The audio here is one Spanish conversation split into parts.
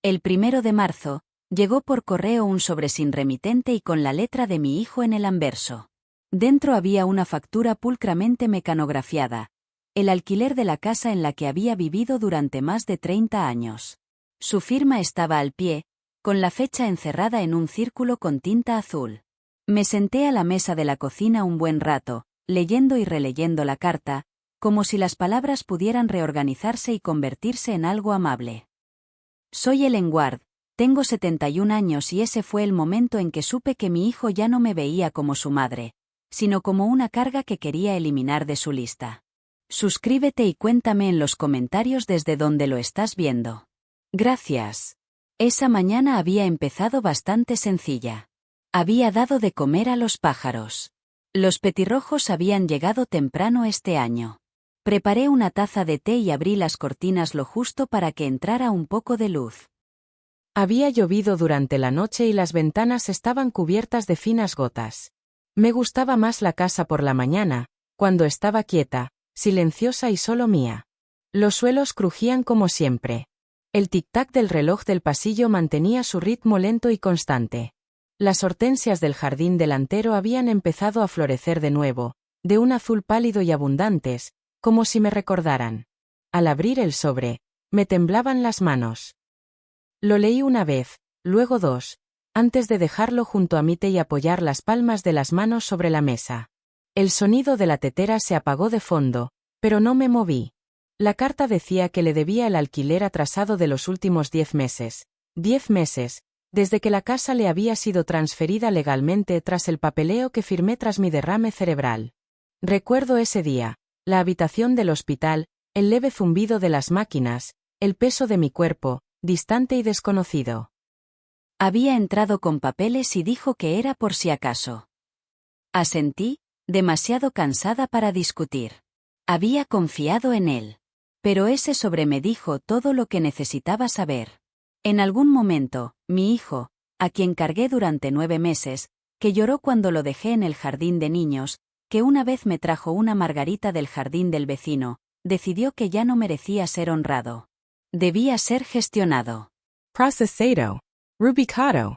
El 1 de marzo, llegó por correo un sobre sin remitente y con la letra de mi hijo en el anverso. Dentro había una factura pulcramente mecanografiada, el alquiler de la casa en la que había vivido durante más de 30 años. Su firma estaba al pie, con la fecha encerrada en un círculo con tinta azul. Me senté a la mesa de la cocina un buen rato, leyendo y releyendo la carta, como si las palabras pudieran reorganizarse y convertirse en algo amable. Soy Ellen Ward, tengo 71 años y ese fue el momento en que supe que mi hijo ya no me veía como su madre, sino como una carga que quería eliminar de su lista. Suscríbete y cuéntame en los comentarios desde donde lo estás viendo. Gracias. Esa mañana había empezado bastante sencilla. Había dado de comer a los pájaros. Los petirrojos habían llegado temprano este año. Preparé una taza de té y abrí las cortinas lo justo para que entrara un poco de luz. Había llovido durante la noche y las ventanas estaban cubiertas de finas gotas. Me gustaba más la casa por la mañana, cuando estaba quieta, silenciosa y solo mía. Los suelos crujían como siempre. El tic-tac del reloj del pasillo mantenía su ritmo lento y constante. Las hortensias del jardín delantero habían empezado a florecer de nuevo, de un azul pálido y abundantes, como si me recordaran. Al abrir el sobre, me temblaban las manos. Lo leí una vez, luego dos, antes de dejarlo junto a mí y apoyar las palmas de las manos sobre la mesa. El sonido de la tetera se apagó de fondo, pero no me moví. La carta decía que le debía el alquiler atrasado de los últimos 10 meses. 10 meses, desde que la casa le había sido transferida legalmente tras el papeleo que firmé tras mi derrame cerebral. Recuerdo ese día, la habitación del hospital, el leve zumbido de las máquinas, el peso de mi cuerpo, distante y desconocido. Había entrado con papeles y dijo que era por si acaso. Asentí, demasiado cansada para discutir. Había confiado en él. Pero ese sobre me dijo todo lo que necesitaba saber. En algún momento, mi hijo, a quien cargué durante 9 meses, que lloró cuando lo dejé en el jardín de niños, que una vez me trajo una margarita del jardín del vecino, decidió que ya no merecía ser honrado. Debía ser gestionado. Procesado. Rubicado.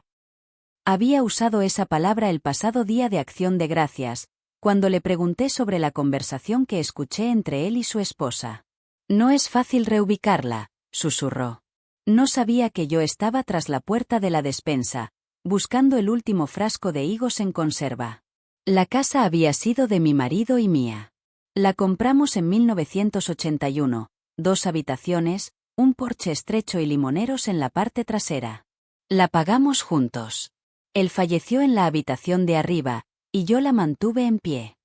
Había usado esa palabra el pasado día de Acción de Gracias, cuando le pregunté sobre la conversación que escuché entre él y su esposa. No es fácil reubicarla, susurró. No sabía que yo estaba tras la puerta de la despensa, buscando el último frasco de higos en conserva. La casa había sido de mi marido y mía. La compramos en 1981, 2 habitaciones, un porche estrecho y limoneros en la parte trasera. La pagamos juntos. Él falleció en la habitación de arriba, y yo la mantuve en pie.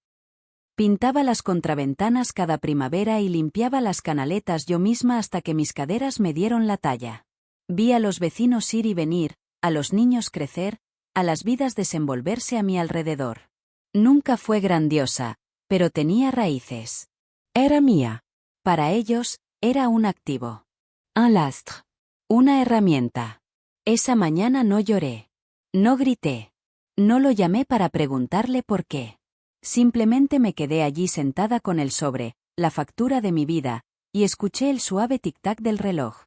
Pintaba las contraventanas cada primavera y limpiaba las canaletas yo misma hasta que mis caderas me dieron la talla. Vi a los vecinos ir y venir, a los niños crecer, a las vidas desenvolverse a mi alrededor. Nunca fue grandiosa, pero tenía raíces. Era mía. Para ellos, era un activo. Un lastre. Una herramienta. Esa mañana no lloré. No grité. No lo llamé para preguntarle por qué. Simplemente me quedé allí sentada con el sobre, la factura de mi vida, y escuché el suave tic-tac del reloj.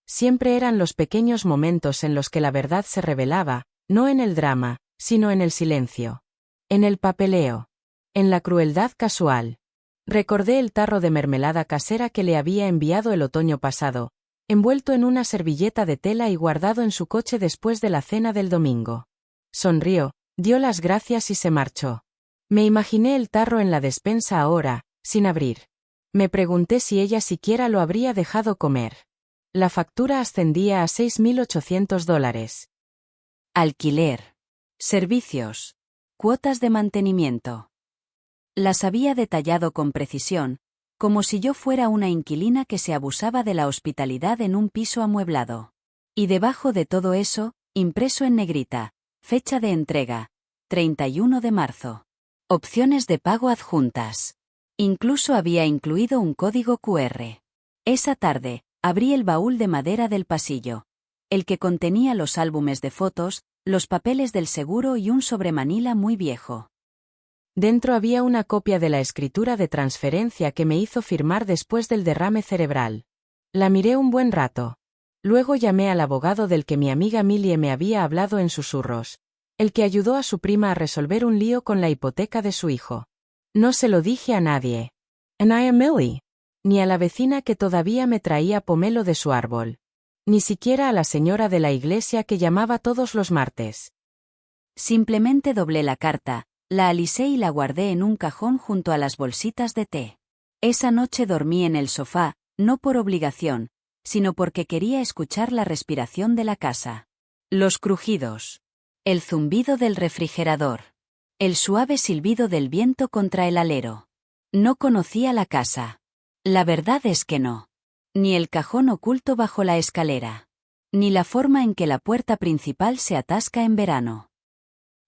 Siempre eran los pequeños momentos en los que la verdad se revelaba, no en el drama, sino en el silencio. En el papeleo. En la crueldad casual. Recordé el tarro de mermelada casera que le había enviado el otoño pasado, envuelto en una servilleta de tela y guardado en su coche después de la cena del domingo. Sonrió, dio las gracias y se marchó. Me imaginé el tarro en la despensa ahora, sin abrir. Me pregunté si ella siquiera lo habría dejado comer. La factura ascendía a $6.800. Alquiler. Servicios. Cuotas de mantenimiento. Las había detallado con precisión, como si yo fuera una inquilina que se abusaba de la hospitalidad en un piso amueblado. Y debajo de todo eso, impreso en negrita, fecha de entrega, 31 de marzo. Opciones de pago adjuntas. Incluso había incluido un código QR. Esa tarde, abrí el baúl de madera del pasillo, el que contenía los álbumes de fotos, los papeles del seguro y un sobremanila muy viejo. Dentro había una copia de la escritura de transferencia que me hizo firmar después del derrame cerebral. La miré un buen rato. Luego llamé al abogado del que mi amiga Millie me había hablado en susurros, el que ayudó a su prima a resolver un lío con la hipoteca de su hijo. No se lo dije a nadie. And I am Millie. Ni a la vecina que todavía me traía pomelo de su árbol. Ni siquiera a la señora de la iglesia que llamaba todos los martes. Simplemente doblé la carta, la alisé y la guardé en un cajón junto a las bolsitas de té. Esa noche dormí en el sofá, no por obligación, sino porque quería escuchar la respiración de la casa. Los crujidos. El zumbido del refrigerador. El suave silbido del viento contra el alero. No conocía la casa. La verdad es que no. Ni el cajón oculto bajo la escalera. Ni la forma en que la puerta principal se atasca en verano.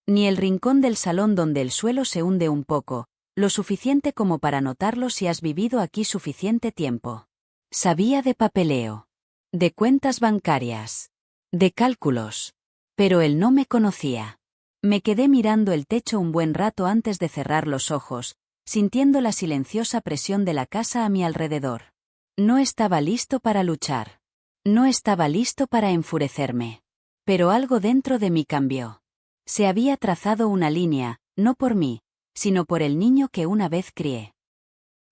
Ni el rincón del salón donde el suelo se hunde un poco, lo suficiente como para notarlo si has vivido aquí suficiente tiempo. Sabía de papeleo. De cuentas bancarias. De cálculos. Pero él no me conocía. Me quedé mirando el techo un buen rato antes de cerrar los ojos, sintiendo la silenciosa presión de la casa a mi alrededor. No estaba listo para luchar. No estaba listo para enfurecerme. Pero algo dentro de mí cambió. Se había trazado una línea, no por mí, sino por el niño que una vez crié.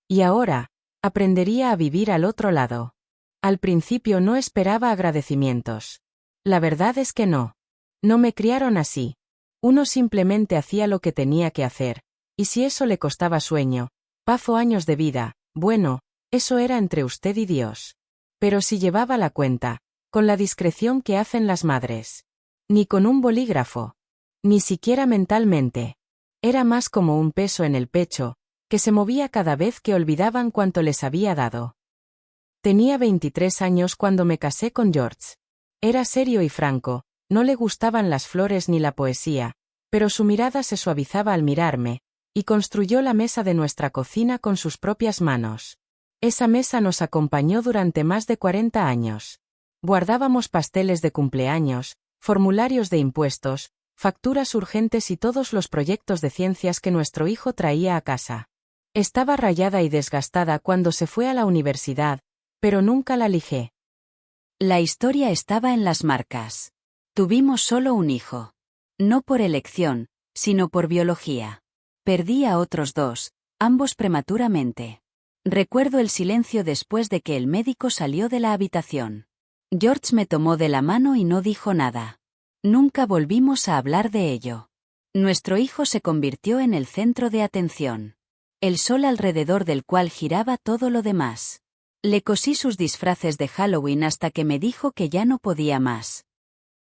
Y ahora, aprendería a vivir al otro lado. Al principio no esperaba agradecimientos. La verdad es que no. No me criaron así. Uno simplemente hacía lo que tenía que hacer, y si eso le costaba sueño, paz o años de vida, bueno, eso era entre usted y Dios. Pero si llevaba la cuenta, con la discreción que hacen las madres. Ni con un bolígrafo. Ni siquiera mentalmente. Era más como un peso en el pecho, que se movía cada vez que olvidaban cuánto les había dado. Tenía 23 años cuando me casé con George. Era serio y franco, no le gustaban las flores ni la poesía, pero su mirada se suavizaba al mirarme, y construyó la mesa de nuestra cocina con sus propias manos. Esa mesa nos acompañó durante más de 40 años. Guardábamos pasteles de cumpleaños, formularios de impuestos, facturas urgentes y todos los proyectos de ciencias que nuestro hijo traía a casa. Estaba rayada y desgastada cuando se fue a la universidad, pero nunca la lijé. La historia estaba en las marcas. Tuvimos solo un hijo. No por elección, sino por biología. Perdí a otros dos, ambos prematuramente. Recuerdo el silencio después de que el médico salió de la habitación. George me tomó de la mano y no dijo nada. Nunca volvimos a hablar de ello. Nuestro hijo se convirtió en el centro de atención. El sol alrededor del cual giraba todo lo demás. Le cosí sus disfraces de Halloween hasta que me dijo que ya no podía más.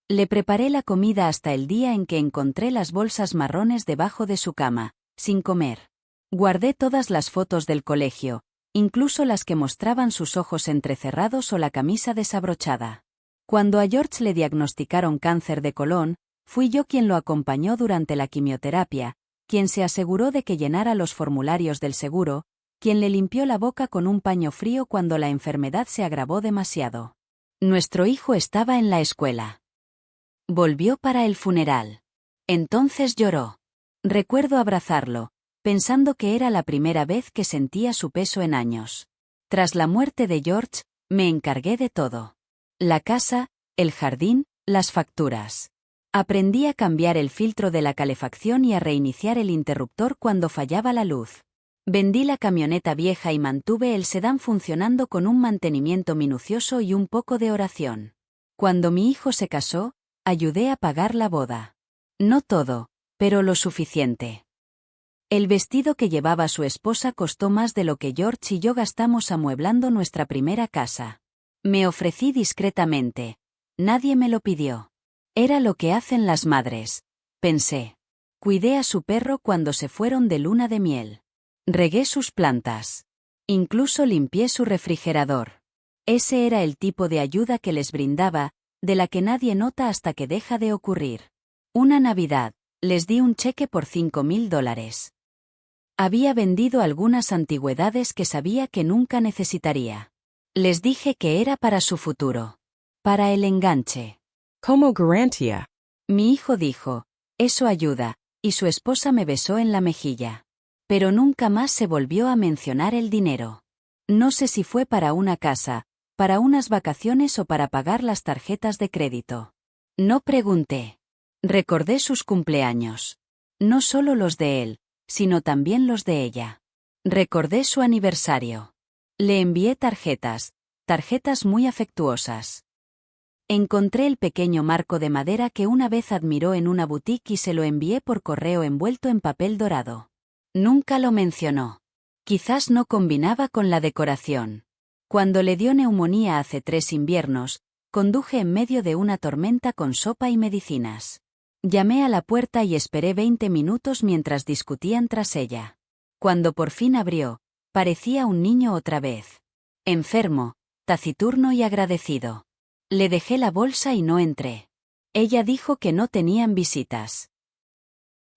Le preparé la comida hasta el día en que encontré las bolsas marrones debajo de su cama, sin comer. Guardé todas las fotos del colegio, incluso las que mostraban sus ojos entrecerrados o la camisa desabrochada. Cuando a George le diagnosticaron cáncer de colon, fui yo quien lo acompañó durante la quimioterapia, quien se aseguró de que llenara los formularios del seguro, quien le limpió la boca con un paño frío cuando la enfermedad se agravó demasiado. Nuestro hijo estaba en la escuela. Volvió para el funeral. Entonces lloró. Recuerdo abrazarlo, pensando que era la primera vez que sentía su peso en años. Tras la muerte de George, me encargué de todo. La casa, el jardín, las facturas. Aprendí a cambiar el filtro de la calefacción y a reiniciar el interruptor cuando fallaba la luz. Vendí la camioneta vieja y mantuve el sedán funcionando con un mantenimiento minucioso y un poco de oración. Cuando mi hijo se casó, ayudé a pagar la boda. No todo, pero lo suficiente. El vestido que llevaba su esposa costó más de lo que George y yo gastamos amueblando nuestra primera casa. Me ofrecí discretamente. Nadie me lo pidió. Era lo que hacen las madres, pensé. Cuidé a su perro cuando se fueron de luna de miel. Regué sus plantas. Incluso limpié su refrigerador. Ese era el tipo de ayuda que les brindaba, de la que nadie nota hasta que deja de ocurrir. Una Navidad, les di un cheque por $5,000. Había vendido algunas antigüedades que sabía que nunca necesitaría. Les dije que era para su futuro. Para el enganche. Como garantía. Mi hijo dijo, eso ayuda, y su esposa me besó en la mejilla. Pero nunca más se volvió a mencionar el dinero. No sé si fue para una casa, ¿Para unas vacaciones o para pagar las tarjetas de crédito? No pregunté. Recordé sus cumpleaños. No solo los de él, sino también los de ella. Recordé su aniversario. Le envié tarjetas muy afectuosas. Encontré el pequeño marco de madera que una vez admiró en una boutique y se lo envié por correo envuelto en papel dorado. Nunca lo mencionó. Quizás no combinaba con la decoración. Cuando le dio neumonía hace 3 inviernos, conduje en medio de una tormenta con sopa y medicinas. Llamé a la puerta y esperé 20 minutos mientras discutían tras ella. Cuando por fin abrió, parecía un niño otra vez. Enfermo, taciturno y agradecido. Le dejé la bolsa y no entré. Ella dijo que no tenían visitas.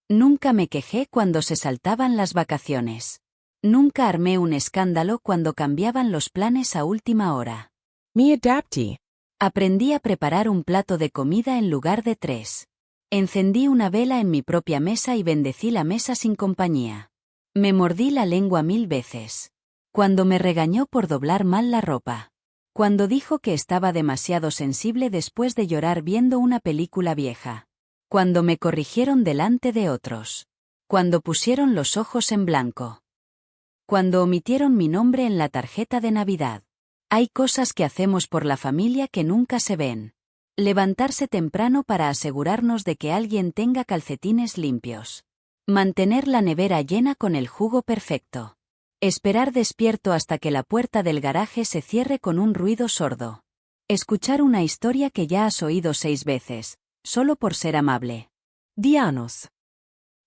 Nunca me quejé cuando se saltaban las vacaciones. Nunca armé un escándalo cuando cambiaban los planes a última hora. Me adapté. Aprendí a preparar un plato de comida en lugar de 3. Encendí una vela en mi propia mesa y bendecí la mesa sin compañía. Me mordí la lengua 1000 veces. Cuando me regañó por doblar mal la ropa. Cuando dijo que estaba demasiado sensible después de llorar viendo una película vieja. Cuando me corrigieron delante de otros. Cuando pusieron los ojos en blanco. Cuando omitieron mi nombre en la tarjeta de Navidad. Hay cosas que hacemos por la familia que nunca se ven. Levantarse temprano para asegurarnos de que alguien tenga calcetines limpios. Mantener la nevera llena con el jugo perfecto. Esperar despierto hasta que la puerta del garaje se cierre con un ruido sordo. Escuchar una historia que ya has oído 6 veces, solo por ser amable. Dianos.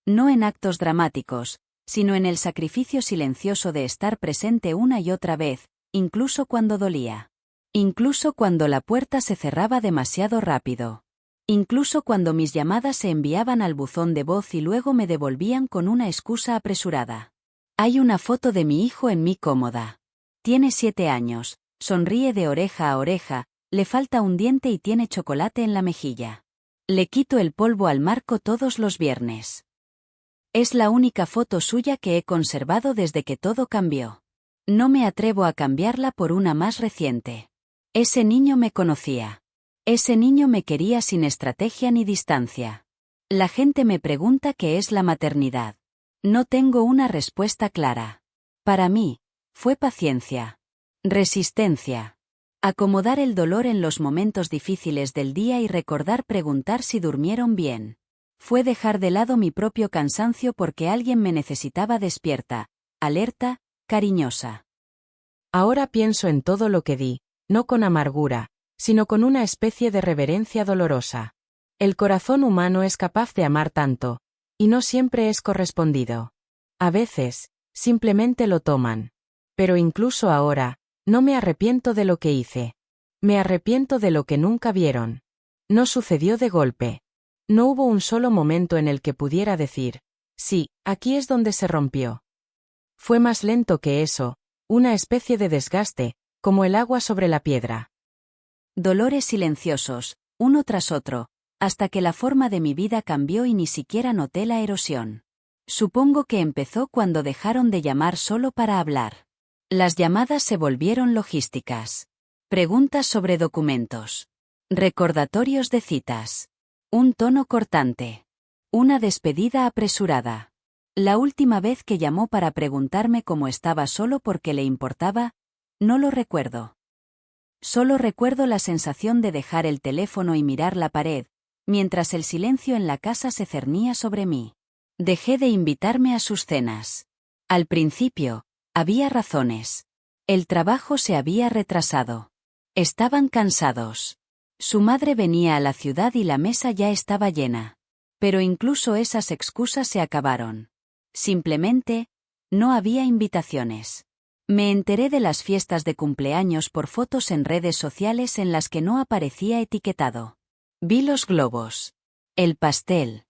No en actos dramáticos, sino en el sacrificio silencioso de estar presente una y otra vez, incluso cuando dolía. Incluso cuando la puerta se cerraba demasiado rápido. Incluso cuando mis llamadas se enviaban al buzón de voz y luego me devolvían con una excusa apresurada. Hay una foto de mi hijo en mi cómoda. Tiene 7 años, sonríe de oreja a oreja, le falta un diente y tiene chocolate en la mejilla. Le quito el polvo al marco todos los viernes. Es la única foto suya que he conservado desde que todo cambió. No me atrevo a cambiarla por una más reciente. Ese niño me conocía. Ese niño me quería sin estrategia ni distancia. La gente me pregunta qué es la maternidad. No tengo una respuesta clara. Para mí, fue paciencia. Resistencia. Acomodar el dolor en los momentos difíciles del día y recordar preguntar si durmieron bien. Fue dejar de lado mi propio cansancio porque alguien me necesitaba despierta, alerta, cariñosa. Ahora pienso en todo lo que di, no con amargura, sino con una especie de reverencia dolorosa. El corazón humano es capaz de amar tanto, y no siempre es correspondido. A veces, simplemente lo toman. Pero incluso ahora, no me arrepiento de lo que hice. Me arrepiento de lo que nunca vieron. No sucedió de golpe. No hubo un solo momento en el que pudiera decir, sí, aquí es donde se rompió. Fue más lento que eso, una especie de desgaste, como el agua sobre la piedra. Dolores silenciosos, uno tras otro, hasta que la forma de mi vida cambió y ni siquiera noté la erosión. Supongo que empezó cuando dejaron de llamar solo para hablar. Las llamadas se volvieron logísticas. Preguntas sobre documentos. Recordatorios de citas. Un tono cortante. Una despedida apresurada. La última vez que llamó para preguntarme cómo estaba solo porque le importaba, no lo recuerdo. Solo recuerdo la sensación de dejar el teléfono y mirar la pared, mientras el silencio en la casa se cernía sobre mí. Dejé de invitarme a sus cenas. Al principio, había razones. El trabajo se había retrasado. Estaban cansados. Su madre venía a la ciudad y la mesa ya estaba llena. Pero incluso esas excusas se acabaron. Simplemente, no había invitaciones. Me enteré de las fiestas de cumpleaños por fotos en redes sociales en las que no aparecía etiquetado. Vi los globos. El pastel.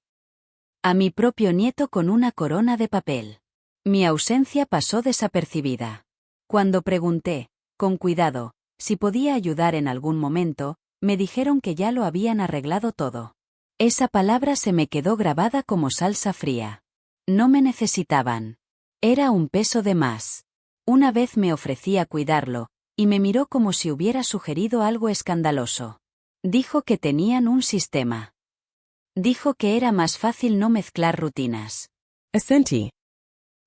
A mi propio nieto con una corona de papel. Mi ausencia pasó desapercibida. Cuando pregunté, con cuidado, si podía ayudar en algún momento, me dijeron que ya lo habían arreglado todo. Esa palabra se me quedó grabada como salsa fría. No me necesitaban. Era un peso de más. Una vez me ofrecí a cuidarlo, y me miró como si hubiera sugerido algo escandaloso. Dijo que tenían un sistema. Dijo que era más fácil no mezclar rutinas. Asentí.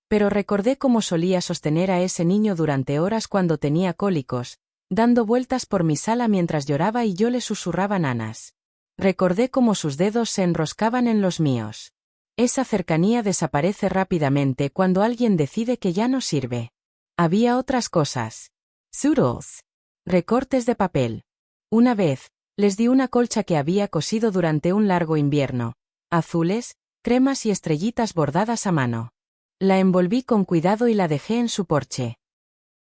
Pero recordé cómo solía sostener a ese niño durante horas cuando tenía cólicos, dando vueltas por mi sala mientras lloraba y yo le susurraba nanas. Recordé cómo sus dedos se enroscaban en los míos. Esa cercanía desaparece rápidamente cuando alguien decide que ya no sirve. Había otras cosas. Zoodles. Recortes de papel. Una vez, les di una colcha que había cosido durante un largo invierno. Azules, cremas y estrellitas bordadas a mano. La envolví con cuidado y la dejé en su porche.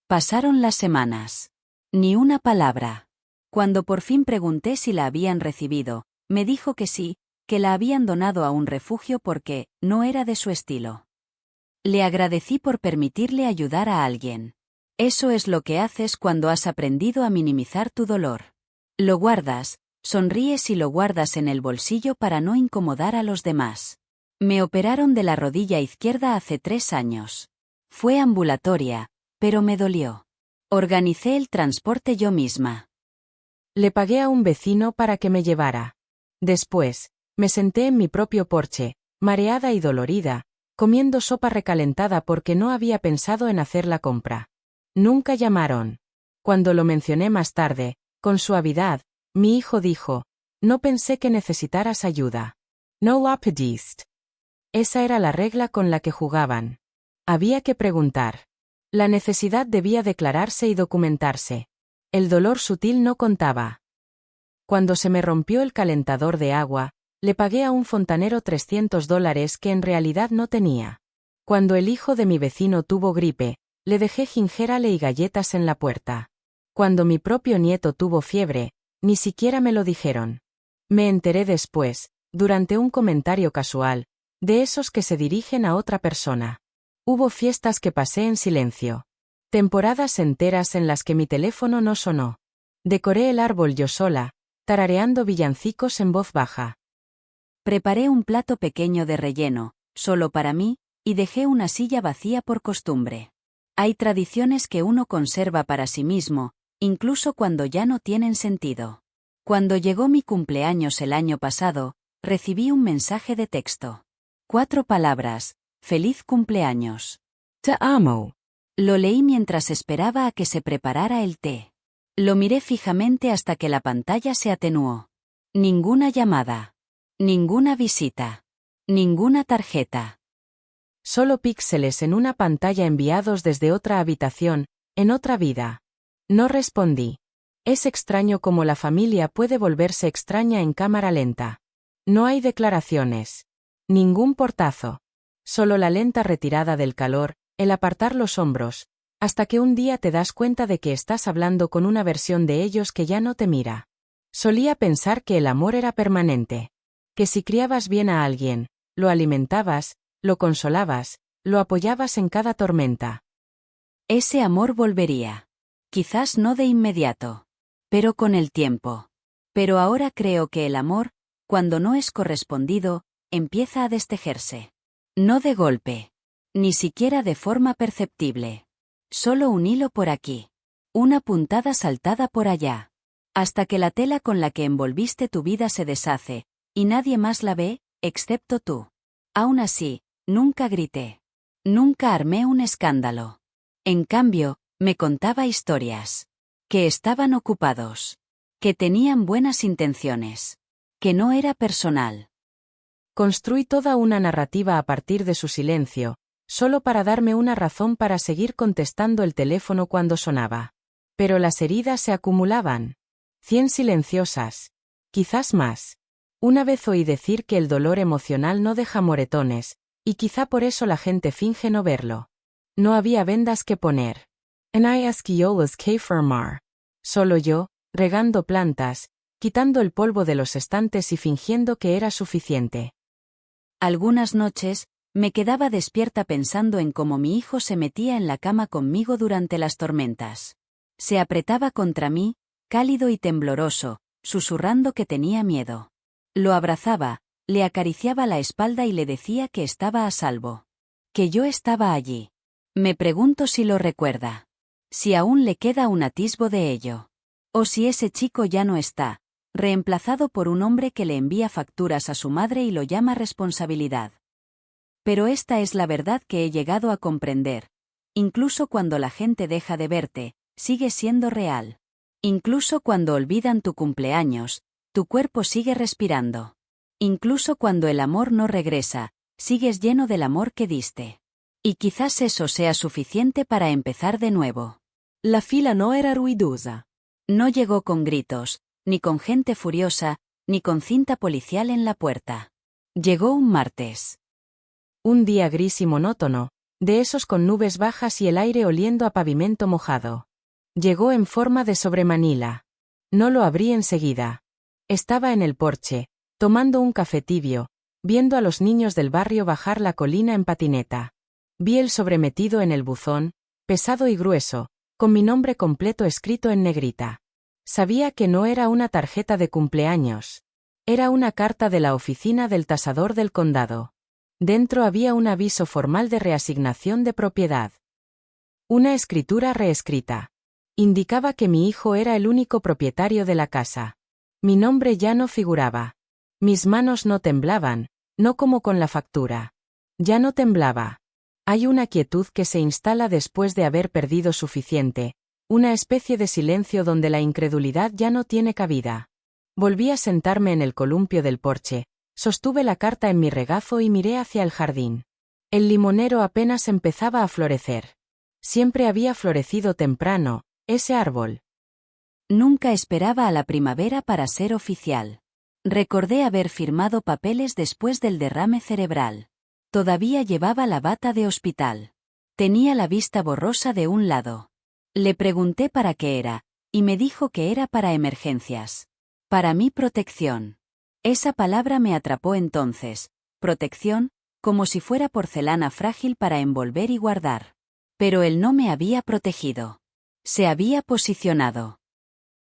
Pasaron las semanas. Ni una palabra. Cuando por fin pregunté si la habían recibido, me dijo que sí, que la habían donado a un refugio porque no era de su estilo. Le agradecí por permitirle ayudar a alguien. Eso es lo que haces cuando has aprendido a minimizar tu dolor. Lo guardas, sonríes y lo guardas en el bolsillo para no incomodar a los demás. Me operaron de la rodilla izquierda hace 3 años. Fue ambulatoria, pero me dolió. Organicé el transporte yo misma. Le pagué a un vecino para que me llevara. Después, me senté en mi propio porche, mareada y dolorida, comiendo sopa recalentada porque no había pensado en hacer la compra. Nunca llamaron. Cuando lo mencioné más tarde, con suavidad, mi hijo dijo, no pensé que necesitaras ayuda. No la pediste. Esa era la regla con la que jugaban. Había que preguntar. La necesidad debía declararse y documentarse. El dolor sutil no contaba. Cuando se me rompió el calentador de agua, le pagué a un fontanero $300 que en realidad no tenía. Cuando el hijo de mi vecino tuvo gripe, le dejé ginger ale y galletas en la puerta. Cuando mi propio nieto tuvo fiebre, ni siquiera me lo dijeron. Me enteré después, durante un comentario casual, de esos que se dirigen a otra persona. Hubo fiestas que pasé en silencio. Temporadas enteras en las que mi teléfono no sonó. Decoré el árbol yo sola, tarareando villancicos en voz baja. Preparé un plato pequeño de relleno, solo para mí, y dejé una silla vacía por costumbre. Hay tradiciones que uno conserva para sí mismo, incluso cuando ya no tienen sentido. Cuando llegó mi cumpleaños el año pasado, recibí un mensaje de texto. 4 palabras: feliz cumpleaños. Te amo. Lo leí mientras esperaba a que se preparara el té. Lo miré fijamente hasta que la pantalla se atenuó. Ninguna llamada. Ninguna visita. Ninguna tarjeta. Solo píxeles en una pantalla enviados desde otra habitación, en otra vida. No respondí. Es extraño cómo la familia puede volverse extraña en cámara lenta. No hay declaraciones. Ningún portazo. Solo la lenta retirada del calor, el apartar los hombros, hasta que un día te das cuenta de que estás hablando con una versión de ellos que ya no te mira. Solía pensar que el amor era permanente. Que si criabas bien a alguien, lo alimentabas, lo consolabas, lo apoyabas en cada tormenta. Ese amor volvería. Quizás no de inmediato. Pero con el tiempo. Pero ahora creo que el amor, cuando no es correspondido, empieza a destejerse. No de golpe. Ni siquiera de forma perceptible. Solo un hilo por aquí. Una puntada saltada por allá. Hasta que la tela con la que envolviste tu vida se deshace, y nadie más la ve, excepto tú. Aún así, nunca grité. Nunca armé un escándalo. En cambio, me contaba historias. Que estaban ocupados. Que tenían buenas intenciones. Que no era personal. Construí toda una narrativa a partir de su silencio, solo para darme una razón para seguir contestando el teléfono cuando sonaba. Pero las heridas se acumulaban. 100 silenciosas. Quizás más. Una vez oí decir que el dolor emocional no deja moretones, y quizá por eso la gente finge no verlo. No había vendas que poner. En esquiolas que firmar. Solo yo, regando plantas, quitando el polvo de los estantes y fingiendo que era suficiente. Algunas noches, me quedaba despierta pensando en cómo mi hijo se metía en la cama conmigo durante las tormentas. Se apretaba contra mí, cálido y tembloroso, susurrando que tenía miedo. Lo abrazaba, le acariciaba la espalda y le decía que estaba a salvo. Que yo estaba allí. Me pregunto si lo recuerda. Si aún le queda un atisbo de ello. O si ese chico ya no está, reemplazado por un hombre que le envía facturas a su madre y lo llama responsabilidad. Pero esta es la verdad que he llegado a comprender. Incluso cuando la gente deja de verte, sigue siendo real. Incluso cuando olvidan tu cumpleaños, tu cuerpo sigue respirando. Incluso cuando el amor no regresa, sigues lleno del amor que diste. Y quizás eso sea suficiente para empezar de nuevo. La fila no era ruidosa. No llegó con gritos, ni con gente furiosa, ni con cinta policial en la puerta. Llegó un martes. Un día gris y monótono, de esos con nubes bajas y el aire oliendo a pavimento mojado. Llegó en forma de sobremanila. No lo abrí enseguida. Estaba en el porche, tomando un café tibio, viendo a los niños del barrio bajar la colina en patineta. Vi el sobre metido en el buzón, pesado y grueso, con mi nombre completo escrito en negrita. Sabía que no era una tarjeta de cumpleaños. Era una carta de la oficina del tasador del condado. Dentro había un aviso formal de reasignación de propiedad. Una escritura reescrita. Indicaba que mi hijo era el único propietario de la casa. Mi nombre ya no figuraba. Mis manos no temblaban, no como con la factura. Ya no temblaba. Hay una quietud que se instala después de haber perdido suficiente, una especie de silencio donde la incredulidad ya no tiene cabida. Volví a sentarme en el columpio del porche, sostuve la carta en mi regazo y miré hacia el jardín. El limonero apenas empezaba a florecer. Siempre había florecido temprano, ese árbol. Nunca esperaba a la primavera para ser oficial. Recordé haber firmado papeles después del derrame cerebral. Todavía llevaba la bata de hospital. Tenía la vista borrosa de un lado. Le pregunté para qué era, y me dijo que era para emergencias. Para mi protección. Esa palabra me atrapó entonces, protección, como si fuera porcelana frágil para envolver y guardar. Pero él no me había protegido. Se había posicionado.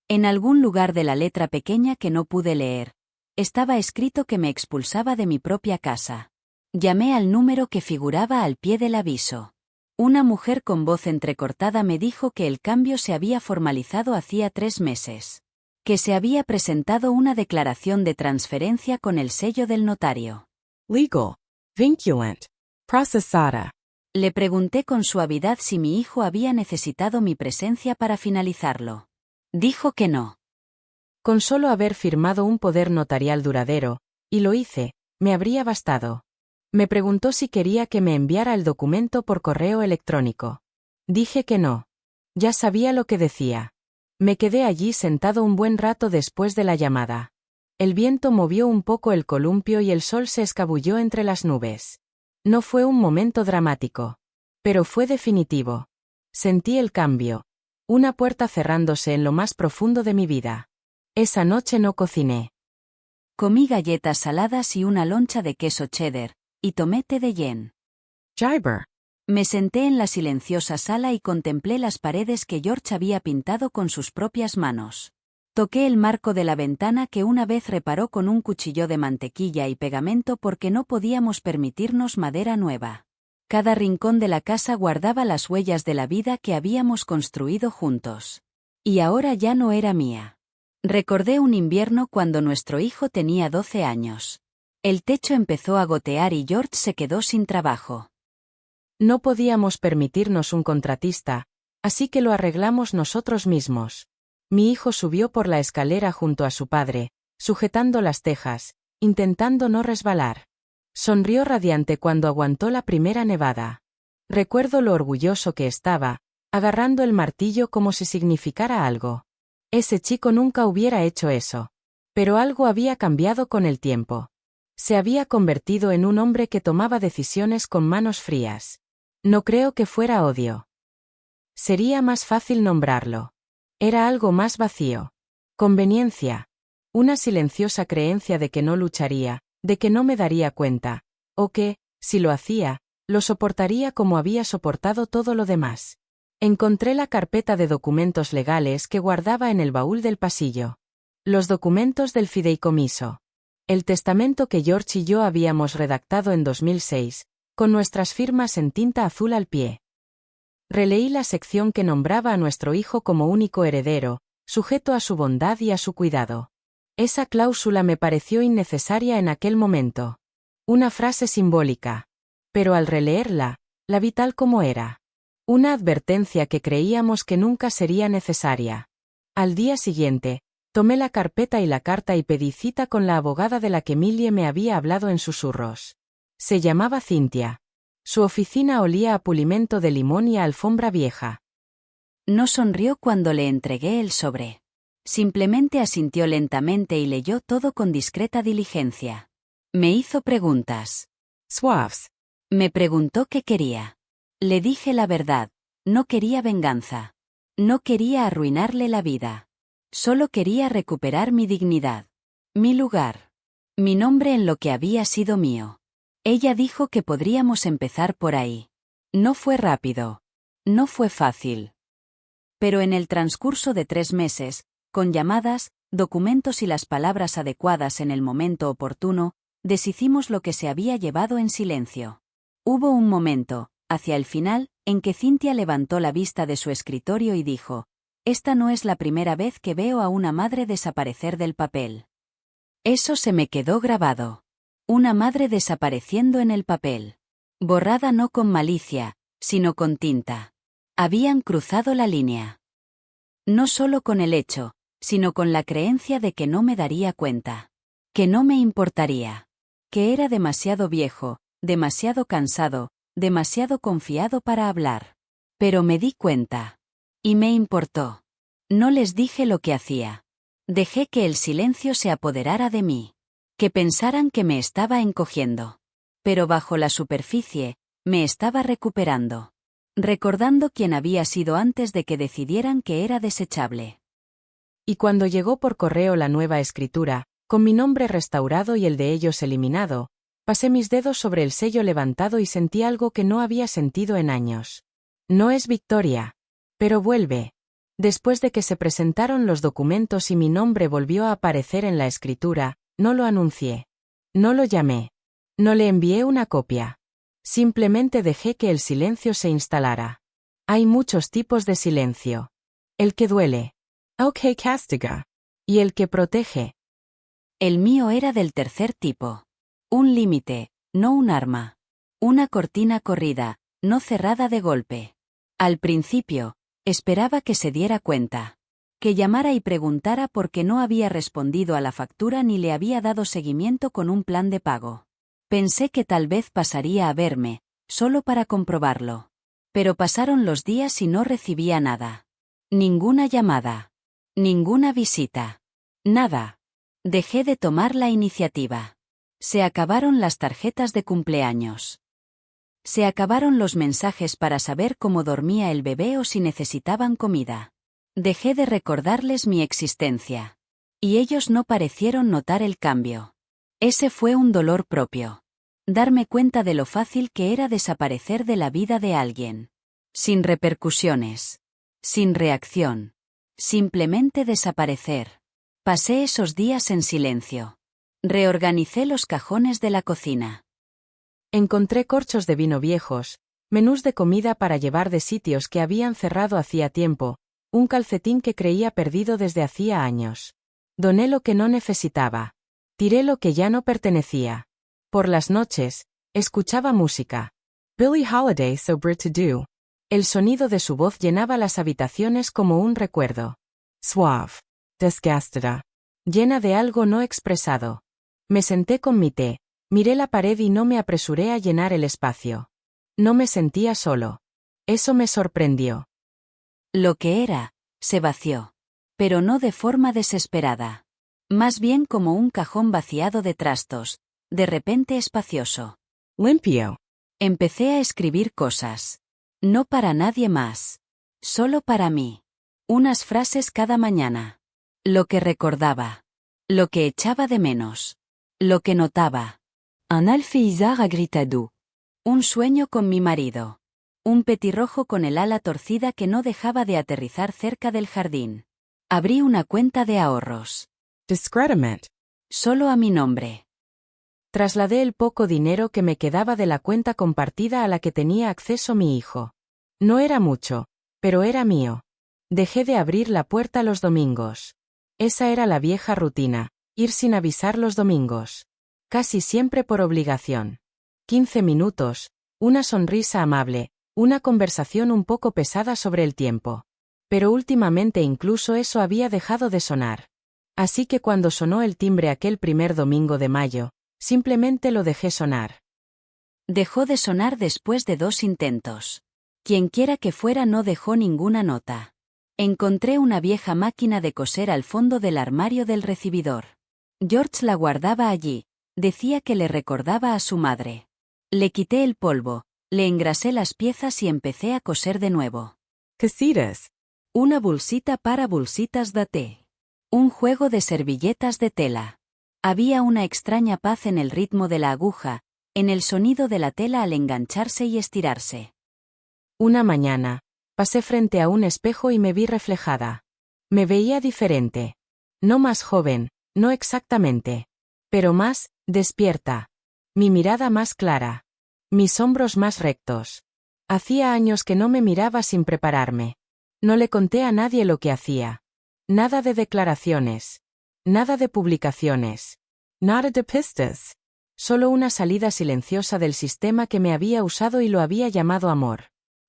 En algún lugar de la letra pequeña que no pude leer, estaba escrito que me expulsaba de mi propia casa. Llamé al número que figuraba al pie del aviso. Una mujer con voz entrecortada me dijo que el cambio se había formalizado hacía 3 meses. Que se había presentado una declaración de transferencia con el sello del notario. Legal. Vinculante. Procesada. Le pregunté con suavidad si mi hijo había necesitado mi presencia para finalizarlo. Dijo que no. Con solo haber firmado un poder notarial duradero, y lo hice, me habría bastado. Me preguntó si quería que me enviara el documento por correo electrónico. Dije que no. Ya sabía lo que decía. Me quedé allí sentado un buen rato después de la llamada. El viento movió un poco el columpio y el sol se escabulló entre las nubes. No fue un momento dramático. Pero fue definitivo. Sentí el cambio. Una puerta cerrándose en lo más profundo de mi vida. Esa noche no cociné. Comí galletas saladas y una loncha de queso cheddar, y tomé té de yen. Jibber. Me senté en la silenciosa sala y contemplé las paredes que George había pintado con sus propias manos. Toqué el marco de la ventana que una vez reparó con un cuchillo de mantequilla y pegamento porque no podíamos permitirnos madera nueva. Cada rincón de la casa guardaba las huellas de la vida que habíamos construido juntos. Y ahora ya no era mía. Recordé un invierno cuando nuestro hijo tenía 12 años. El techo empezó a gotear y George se quedó sin trabajo. No podíamos permitirnos un contratista, así que lo arreglamos nosotros mismos. Mi hijo subió por la escalera junto a su padre, sujetando las tejas, intentando no resbalar. Sonrió radiante cuando aguantó la primera nevada. Recuerdo lo orgulloso que estaba, agarrando el martillo como si significara algo. Ese chico nunca hubiera hecho eso. Pero algo había cambiado con el tiempo. Se había convertido en un hombre que tomaba decisiones con manos frías. No creo que fuera odio. Sería más fácil nombrarlo. Era algo más vacío. Conveniencia. Una silenciosa creencia de que no lucharía, de que no me daría cuenta, o que, si lo hacía, lo soportaría como había soportado todo lo demás. Encontré la carpeta de documentos legales que guardaba en el baúl del pasillo. Los documentos del fideicomiso. El testamento que George y yo habíamos redactado en 2006, con nuestras firmas en tinta azul al pie. Releí la sección que nombraba a nuestro hijo como único heredero, sujeto a su bondad y a su cuidado. Esa cláusula me pareció innecesaria en aquel momento. Una frase simbólica. Pero al releerla, la vi tal como era. Una advertencia que creíamos que nunca sería necesaria. Al día siguiente, tomé la carpeta y la carta y pedí cita con la abogada de la que Millie me había hablado en susurros. Se llamaba Cynthia. Su oficina olía a pulimento de limón y a alfombra vieja. No sonrió cuando le entregué el sobre. Simplemente asintió lentamente y leyó todo con discreta diligencia. Me hizo preguntas. Suaves. Me preguntó qué quería. Le dije la verdad. No quería venganza. No quería arruinarle la vida. Solo quería recuperar mi dignidad. Mi lugar. Mi nombre en lo que había sido mío. Ella dijo que podríamos empezar por ahí. No fue rápido. No fue fácil. Pero en el transcurso de 3 meses, con llamadas, documentos y las palabras adecuadas en el momento oportuno, deshicimos lo que se había llevado en silencio. Hubo un momento, hacia el final, en que Cynthia levantó la vista de su escritorio y dijo: «Esta no es la primera vez que veo a una madre desaparecer del papel». Eso se me quedó grabado. Una madre desapareciendo en el papel. Borrada no con malicia, sino con tinta. Habían cruzado la línea. No solo con el hecho, sino con la creencia de que no me daría cuenta. Que no me importaría. Que era demasiado viejo, demasiado cansado, demasiado confiado para hablar. Pero me di cuenta. Y me importó. No les dije lo que hacía. Dejé que el silencio se apoderara de mí. Que pensaran que me estaba encogiendo. Pero bajo la superficie, me estaba recuperando. Recordando quién había sido antes de que decidieran que era desechable. Y cuando llegó por correo la nueva escritura, con mi nombre restaurado y el de ellos eliminado, pasé mis dedos sobre el sello levantado y sentí algo que no había sentido en años. No es victoria. Pero vuelve. Después de que se presentaron los documentos y mi nombre volvió a aparecer en la escritura, no lo anuncié. No lo llamé. No le envié una copia. Simplemente dejé que el silencio se instalara. Hay muchos tipos de silencio. El que duele. El que castiga. Y el que protege. El mío era del tercer tipo. Un límite, no un arma. Una cortina corrida, no cerrada de golpe. Al principio, esperaba que se diera cuenta. Que llamara y preguntara por qué no había respondido a la factura ni le había dado seguimiento con un plan de pago. Pensé que tal vez pasaría a verme, solo para comprobarlo. Pero pasaron los días y no recibía nada. Ninguna llamada. Ninguna visita. Nada. Dejé de tomar la iniciativa. Se acabaron las tarjetas de cumpleaños. Se acabaron los mensajes para saber cómo dormía el bebé o si necesitaban comida. Dejé de recordarles mi existencia. Y ellos no parecieron notar el cambio. Ese fue un dolor propio. Darme cuenta de lo fácil que era desaparecer de la vida de alguien. Sin repercusiones. Sin reacción. Simplemente desaparecer. Pasé esos días en silencio. Reorganicé los cajones de la cocina. Encontré corchos de vino viejos, menús de comida para llevar de sitios que habían cerrado hacía tiempo, un calcetín que creía perdido desde hacía años. Doné lo que no necesitaba. Tiré lo que ya no pertenecía. Por las noches, escuchaba música. Billie Holiday, So Bright to Do. El sonido de su voz llenaba las habitaciones como un recuerdo. Suave. Desgastada. Llena de algo no expresado. Me senté con mi té, miré la pared y no me apresuré a llenar el espacio. No me sentía solo. Eso me sorprendió. Lo que era, se vació. Pero no de forma desesperada. Más bien como un cajón vaciado de trastos, de repente espacioso. Limpio. Empecé a escribir cosas. No para nadie más. Solo para mí. Unas frases cada mañana. Lo que recordaba. Lo que echaba de menos. Lo que notaba. Un alféizar agritado. Un sueño con mi marido. Un petirrojo con el ala torcida que no dejaba de aterrizar cerca del jardín. Abrí una cuenta de ahorros. Discretament. Solo a mi nombre. Trasladé el poco dinero que me quedaba de la cuenta compartida a la que tenía acceso mi hijo. No era mucho, pero era mío. Dejé de abrir la puerta los domingos. Esa era la vieja rutina, ir sin avisar los domingos. Casi siempre por obligación. 15 minutos, una sonrisa amable, una conversación un poco pesada sobre el tiempo. Pero últimamente incluso eso había dejado de sonar. Así que cuando sonó el timbre aquel primer domingo de mayo, simplemente lo dejé sonar. Dejó de sonar después de 2 intentos. Quienquiera que fuera no dejó ninguna nota. Encontré una vieja máquina de coser al fondo del armario del recibidor. George la guardaba allí, decía que le recordaba a su madre. Le quité el polvo, le engrasé las piezas y empecé a coser de nuevo. Casitas. Una bolsita para bolsitas de té. Un juego de servilletas de tela. Había una extraña paz en el ritmo de la aguja, en el sonido de la tela al engancharse y estirarse. Una mañana, pasé frente a un espejo y me vi reflejada. Me veía diferente. No más joven, no exactamente. Pero más, despierta. Mi mirada más clara. Mis hombros más rectos. Hacía años que no me miraba sin prepararme. No le conté a nadie lo que hacía. Nada de declaraciones. Nada de publicaciones. Nada de pistas. Solo una salida silenciosa del sistema que me había usado y lo había llamado amor.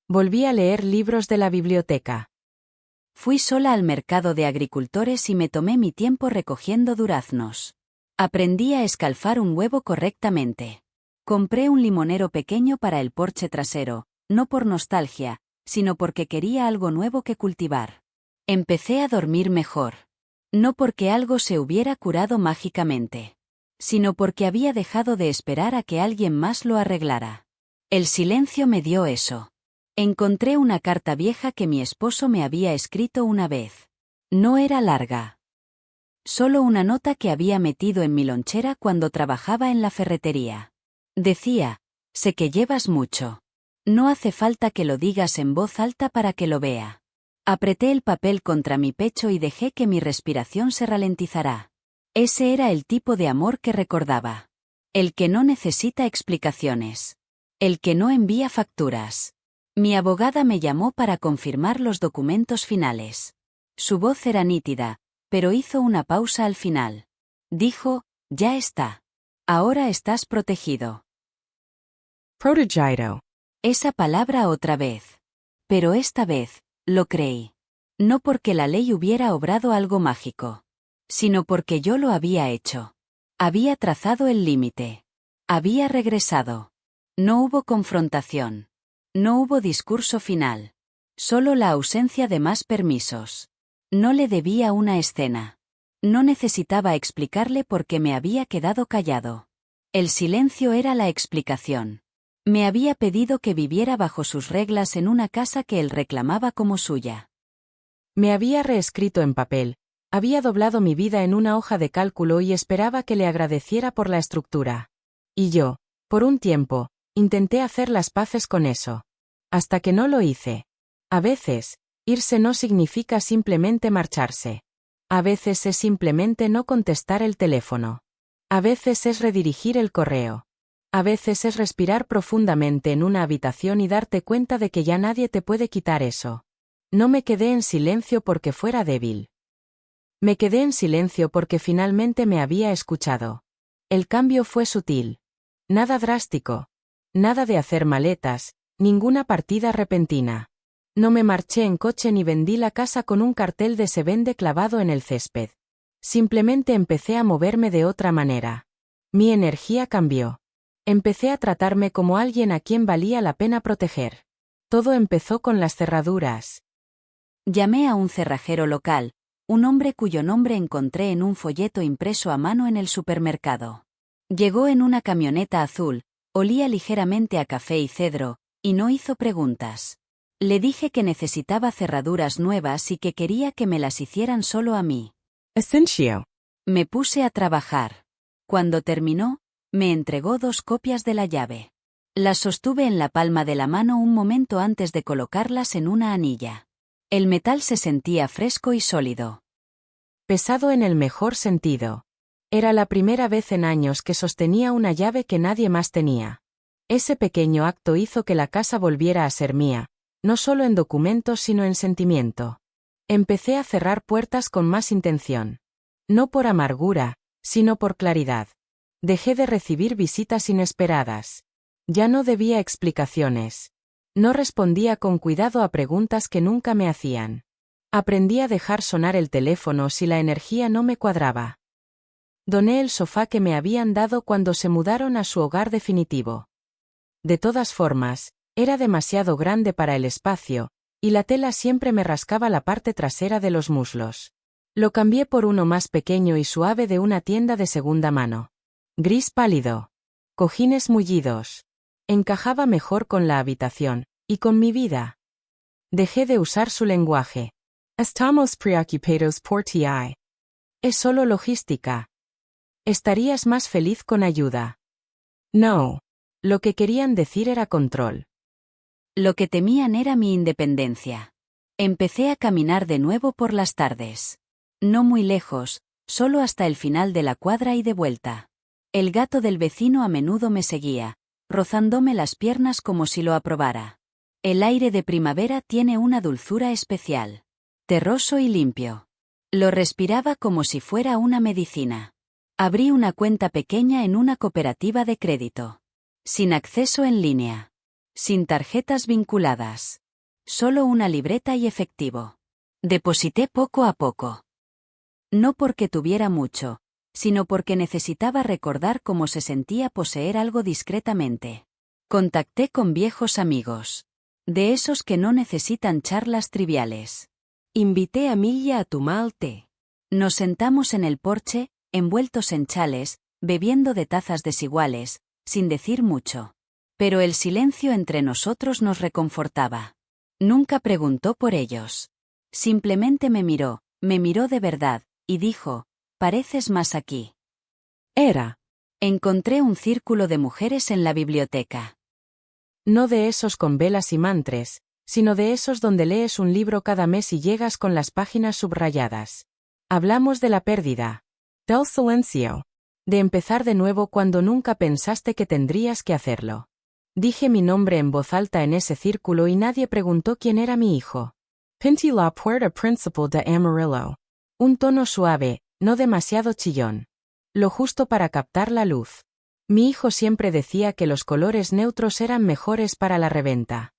Volví a leer libros de la biblioteca. Fui sola al mercado de agricultores y me tomé mi tiempo recogiendo duraznos. Aprendí a escalfar un huevo correctamente. Compré un limonero pequeño para el porche trasero, no por nostalgia, sino porque quería algo nuevo que cultivar. Empecé a dormir mejor. No porque algo se hubiera curado mágicamente, sino porque había dejado de esperar a que alguien más lo arreglara. El silencio me dio eso. Encontré una carta vieja que mi esposo me había escrito una vez. No era larga. Solo una nota que había metido en mi lonchera cuando trabajaba en la ferretería. Decía: sé que llevas mucho. No hace falta que lo digas en voz alta para que lo vea. Apreté el papel contra mi pecho y dejé que mi respiración se ralentizara. Ese era el tipo de amor que recordaba. El que no necesita explicaciones. El que no envía facturas. Mi abogada me llamó para confirmar los documentos finales. Su voz era nítida, pero hizo una pausa al final. Dijo: ya está. Ahora estás protegido. Protegido. Esa palabra otra vez. Pero esta vez, lo creí. No porque la ley hubiera obrado algo mágico, sino porque yo lo había hecho. Había trazado el límite. Había regresado. No hubo confrontación. No hubo discurso final. Solo la ausencia de más permisos. No le debía una escena. No necesitaba explicarle por qué me había quedado callado. El silencio era la explicación. Me había pedido que viviera bajo sus reglas en una casa que él reclamaba como suya. Me había reescrito en papel, había doblado mi vida en una hoja de cálculo y esperaba que le agradeciera por la estructura. Y yo, por un tiempo, intenté hacer las paces con eso. Hasta que no lo hice. A veces, irse no significa simplemente marcharse. A veces es simplemente no contestar el teléfono. A veces es redirigir el correo. A veces es respirar profundamente en una habitación y darte cuenta de que ya nadie te puede quitar eso. No me quedé en silencio porque fuera débil. Me quedé en silencio porque finalmente me había escuchado. El cambio fue sutil. Nada drástico. Nada de hacer maletas, ninguna partida repentina. No me marché en coche ni vendí la casa con un cartel de se vende clavado en el césped. Simplemente empecé a moverme de otra manera. Mi energía cambió. Empecé a tratarme como alguien a quien valía la pena proteger. Todo empezó con las cerraduras. Llamé a un cerrajero local, un hombre cuyo nombre encontré en un folleto impreso a mano en el supermercado. Llegó en una camioneta azul, olía ligeramente a café y cedro, y no hizo preguntas. Le dije que necesitaba cerraduras nuevas y que quería que me las hicieran solo a mí. Essentio. Me puse a trabajar. Cuando terminó, me entregó 2 copias de la llave. Las sostuve en la palma de la mano un momento antes de colocarlas en una anilla. El metal se sentía fresco y sólido. Pesado en el mejor sentido. Era la primera vez en años que sostenía una llave que nadie más tenía. Ese pequeño acto hizo que la casa volviera a ser mía, no solo en documentos sino en sentimiento. Empecé a cerrar puertas con más intención. No por amargura, sino por claridad. Dejé de recibir visitas inesperadas. Ya no debía explicaciones. No respondía con cuidado a preguntas que nunca me hacían. Aprendí a dejar sonar el teléfono si la energía no me cuadraba. Doné el sofá que me habían dado cuando se mudaron a su hogar definitivo. De todas formas, era demasiado grande para el espacio, y la tela siempre me rascaba la parte trasera de los muslos. Lo cambié por uno más pequeño y suave de una tienda de segunda mano. Gris pálido. Cojines mullidos. Encajaba mejor con la habitación, y con mi vida. Dejé de usar su lenguaje. Estamos preocupados por ti. Es solo logística. Estarías más feliz con ayuda. No. Lo que querían decir era control. Lo que temían era mi independencia. Empecé a caminar de nuevo por las tardes. No muy lejos, solo hasta el final de la cuadra y de vuelta. El gato del vecino a menudo me seguía, rozándome las piernas como si lo aprobara. El aire de primavera tiene una dulzura especial. Terroso y limpio. Lo respiraba como si fuera una medicina. Abrí una cuenta pequeña en una cooperativa de crédito. Sin acceso en línea. Sin tarjetas vinculadas. Solo una libreta y efectivo. Deposité poco a poco. No porque tuviera mucho, sino porque necesitaba recordar cómo se sentía poseer algo discretamente. Contacté con viejos amigos. De esos que no necesitan charlas triviales. Invité a Milla a tomar té. Nos sentamos en el porche, envueltos en chales, bebiendo de tazas desiguales, sin decir mucho. Pero el silencio entre nosotros nos reconfortaba. Nunca preguntó por ellos. Simplemente me miró de verdad, y dijo, «Pareces más aquí». Encontré un círculo de mujeres en la biblioteca. No de esos con velas y mantres, sino de esos donde lees un libro cada mes y llegas con las páginas subrayadas. Hablamos de la pérdida. Del silencio. De empezar de nuevo cuando nunca pensaste que tendrías que hacerlo. Dije mi nombre en voz alta en ese círculo y nadie preguntó quién era mi hijo. Pinti la puerta principal de Amarillo. Un tono suave, no demasiado chillón. Lo justo para captar la luz. Mi hijo siempre decía que los colores neutros eran mejores para la reventa.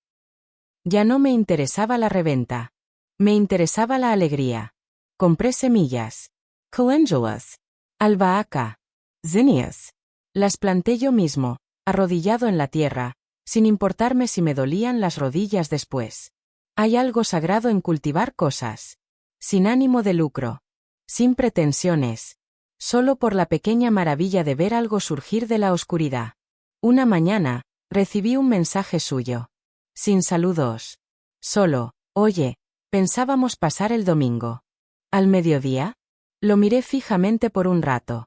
Ya no me interesaba la reventa. Me interesaba la alegría. Compré semillas. Caléndulas. Albahaca. Zinnias. Las planté yo mismo, arrodillado en la tierra, sin importarme si me dolían las rodillas después. Hay algo sagrado en cultivar cosas. Sin ánimo de lucro. Sin pretensiones. Solo por la pequeña maravilla de ver algo surgir de la oscuridad. Una mañana, recibí un mensaje suyo. Sin saludos. Solo, oye, pensábamos pasar el domingo. ¿Al mediodía? Lo miré fijamente por un rato.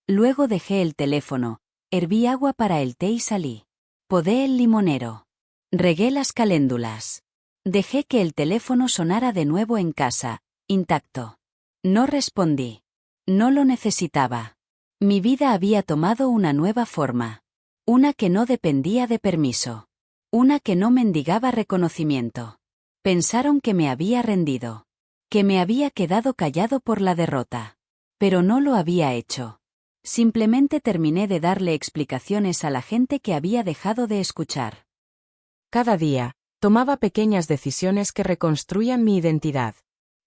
Luego dejé el teléfono, herví agua para el té y salí. Podé el limonero. Regué las caléndulas. Dejé que el teléfono sonara de nuevo en casa, intacto. No respondí. No lo necesitaba. Mi vida había tomado una nueva forma. Una que no dependía de permiso. Una que no mendigaba reconocimiento. Pensaron que me había rendido. Que me había quedado callado por la derrota. Pero no lo había hecho. Simplemente terminé de darle explicaciones a la gente que había dejado de escuchar. Cada día, tomaba pequeñas decisiones que reconstruían mi identidad.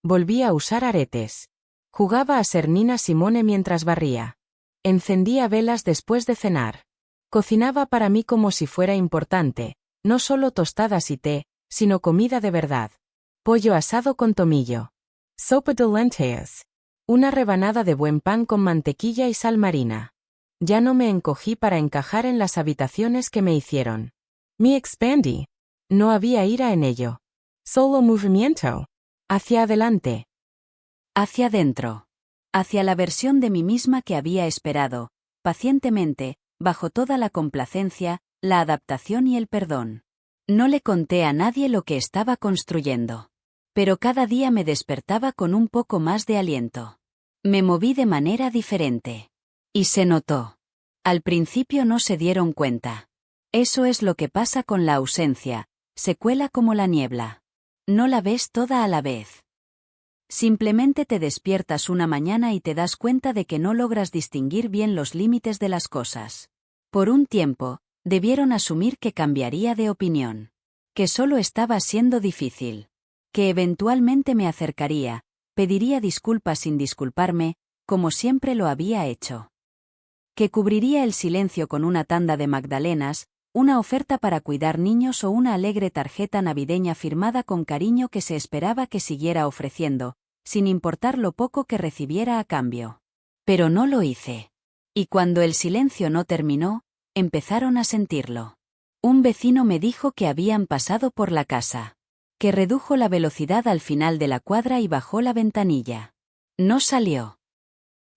Volví a usar aretes. Jugaba a ser Nina Simone mientras barría. Encendía velas después de cenar. Cocinaba para mí como si fuera importante, no solo tostadas y té, sino comida de verdad. Pollo asado con tomillo. Sopa de lentejas. Una rebanada de buen pan con mantequilla y sal marina. Ya no me encogí para encajar en las habitaciones que me hicieron. Me expandí. No había ira en ello. Solo movimiento. Hacia adelante. Hacia adentro. Hacia la versión de mí misma que había esperado, pacientemente, bajo toda la complacencia, la adaptación y el perdón. No le conté a nadie lo que estaba construyendo. Pero cada día me despertaba con un poco más de aliento. Me moví de manera diferente. Y se notó. Al principio no se dieron cuenta. Eso es lo que pasa con la ausencia, Se cuela como la niebla. No la ves toda a la vez. Simplemente te despiertas una mañana y te das cuenta de que no logras distinguir bien los límites de las cosas. Por un tiempo, debieron asumir que cambiaría de opinión. Que solo estaba siendo difícil. Que eventualmente me acercaría, pediría disculpas sin disculparme, como siempre lo había hecho. Que cubriría el silencio con una tanda de magdalenas, una oferta para cuidar niños o una alegre tarjeta navideña firmada con cariño que se esperaba que siguiera ofreciendo, sin importar lo poco que recibiera a cambio. Pero no lo hice. Y cuando el silencio no terminó, empezaron a sentirlo. Un vecino me dijo que habían pasado por la casa. Que redujo la velocidad al final de la cuadra y bajó la ventanilla. No salió.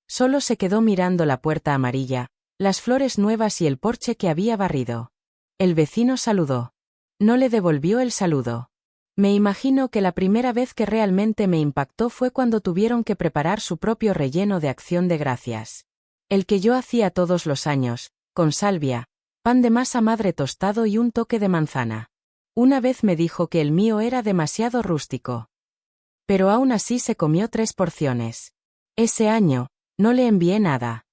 Solo se quedó mirando la puerta amarilla, las flores nuevas y el porche que había barrido. El vecino saludó. No le devolvió el saludo. Me imagino que la primera vez que realmente me impactó fue cuando tuvieron que preparar su propio relleno de acción de gracias. El que yo hacía todos los años, con salvia, pan de masa madre tostado y un toque de manzana. Una vez me dijo que el mío era demasiado rústico. Pero aún así se comió 3 porciones. Ese año, no le envié nada.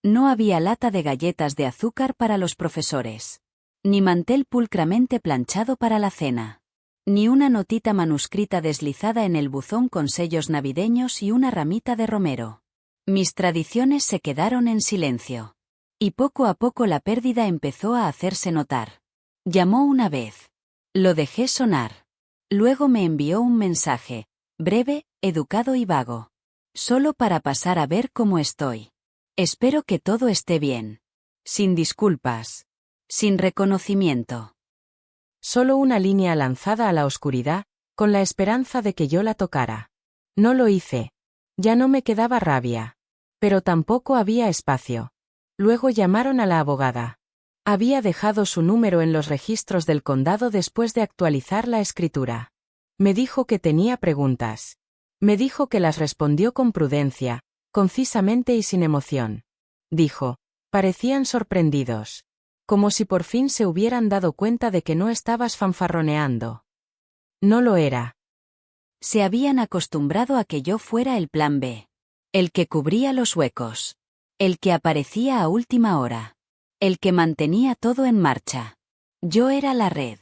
No había lata de galletas de azúcar para los profesores. Ni mantel pulcramente planchado para la cena. Ni una notita manuscrita deslizada en el buzón con sellos navideños y una ramita de romero. Mis tradiciones se quedaron en silencio. Y poco a poco la pérdida empezó a hacerse notar. Llamó una vez. Lo dejé sonar. Luego me envió un mensaje, breve, educado y vago. Solo para pasar a ver cómo estoy. Espero que todo esté bien. Sin disculpas. Sin reconocimiento. Solo una línea lanzada a la oscuridad, con la esperanza de que yo la tocara. No lo hice. Ya no me quedaba rabia. Pero tampoco había espacio. Luego llamaron a la abogada. Había dejado su número en los registros del condado después de actualizar la escritura. Me dijo que tenía preguntas. Me dijo que las respondió con prudencia, concisamente y sin emoción. Dijo, parecían sorprendidos. Como si por fin se hubieran dado cuenta de que no estabas fanfarroneando. No lo era. Se habían acostumbrado a que yo fuera el plan B. El que cubría los huecos. El que aparecía a última hora. El que mantenía todo en marcha. Yo era la red.